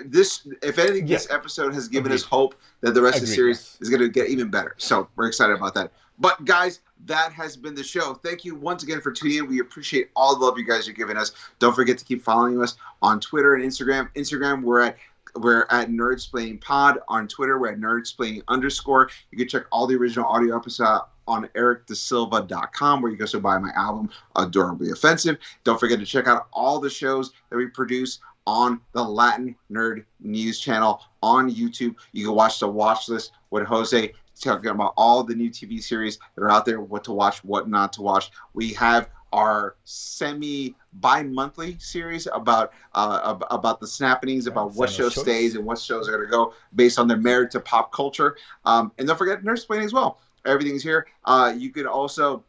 this, if anything, Yeah, this episode has given us agreed. hope that the rest of the Agreed. series Yes. is going to get even better. So we're excited about that. But guys, that has been the show. Thank you once again for tuning in. We appreciate all the love you guys are giving us. Don't forget to keep following us on Twitter and Instagram. Instagram, we're at Nersplaining Pod. On Twitter, we're at Nersplaining_. You can check all the original audio episodes on ericdasilva.com, where you can also buy my album, Adorably Offensive. Don't forget to check out all the shows that we produce on the Latin Nerd News channel on YouTube. You can watch the watch list with Jose talking about all the new TV series that are out there, what to watch, what not to watch. We have our bi-monthly series about the snappings, about what show stays and what shows are going to go based on their merit to pop culture. And don't forget Nersplaining as well. Everything's here. You can also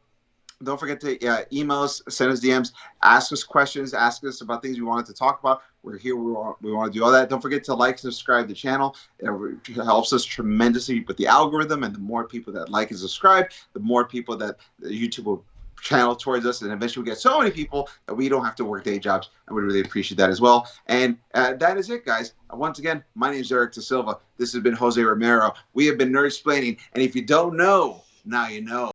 don't forget to email us, send us DMs, ask us questions, ask us about things we wanted to talk about. We're here. We want to do all that. Don't forget to like, subscribe to the channel. It helps us tremendously with the algorithm. And the more people that like and subscribe, the more people that YouTube will channel towards us. And eventually we get so many people that we don't have to work day jobs. And we really appreciate that as well. And that is it, guys. Once again, my name is Eric Da Silva. This has been Jose Romero. We have been Nersplaining. And if you don't know, now you know.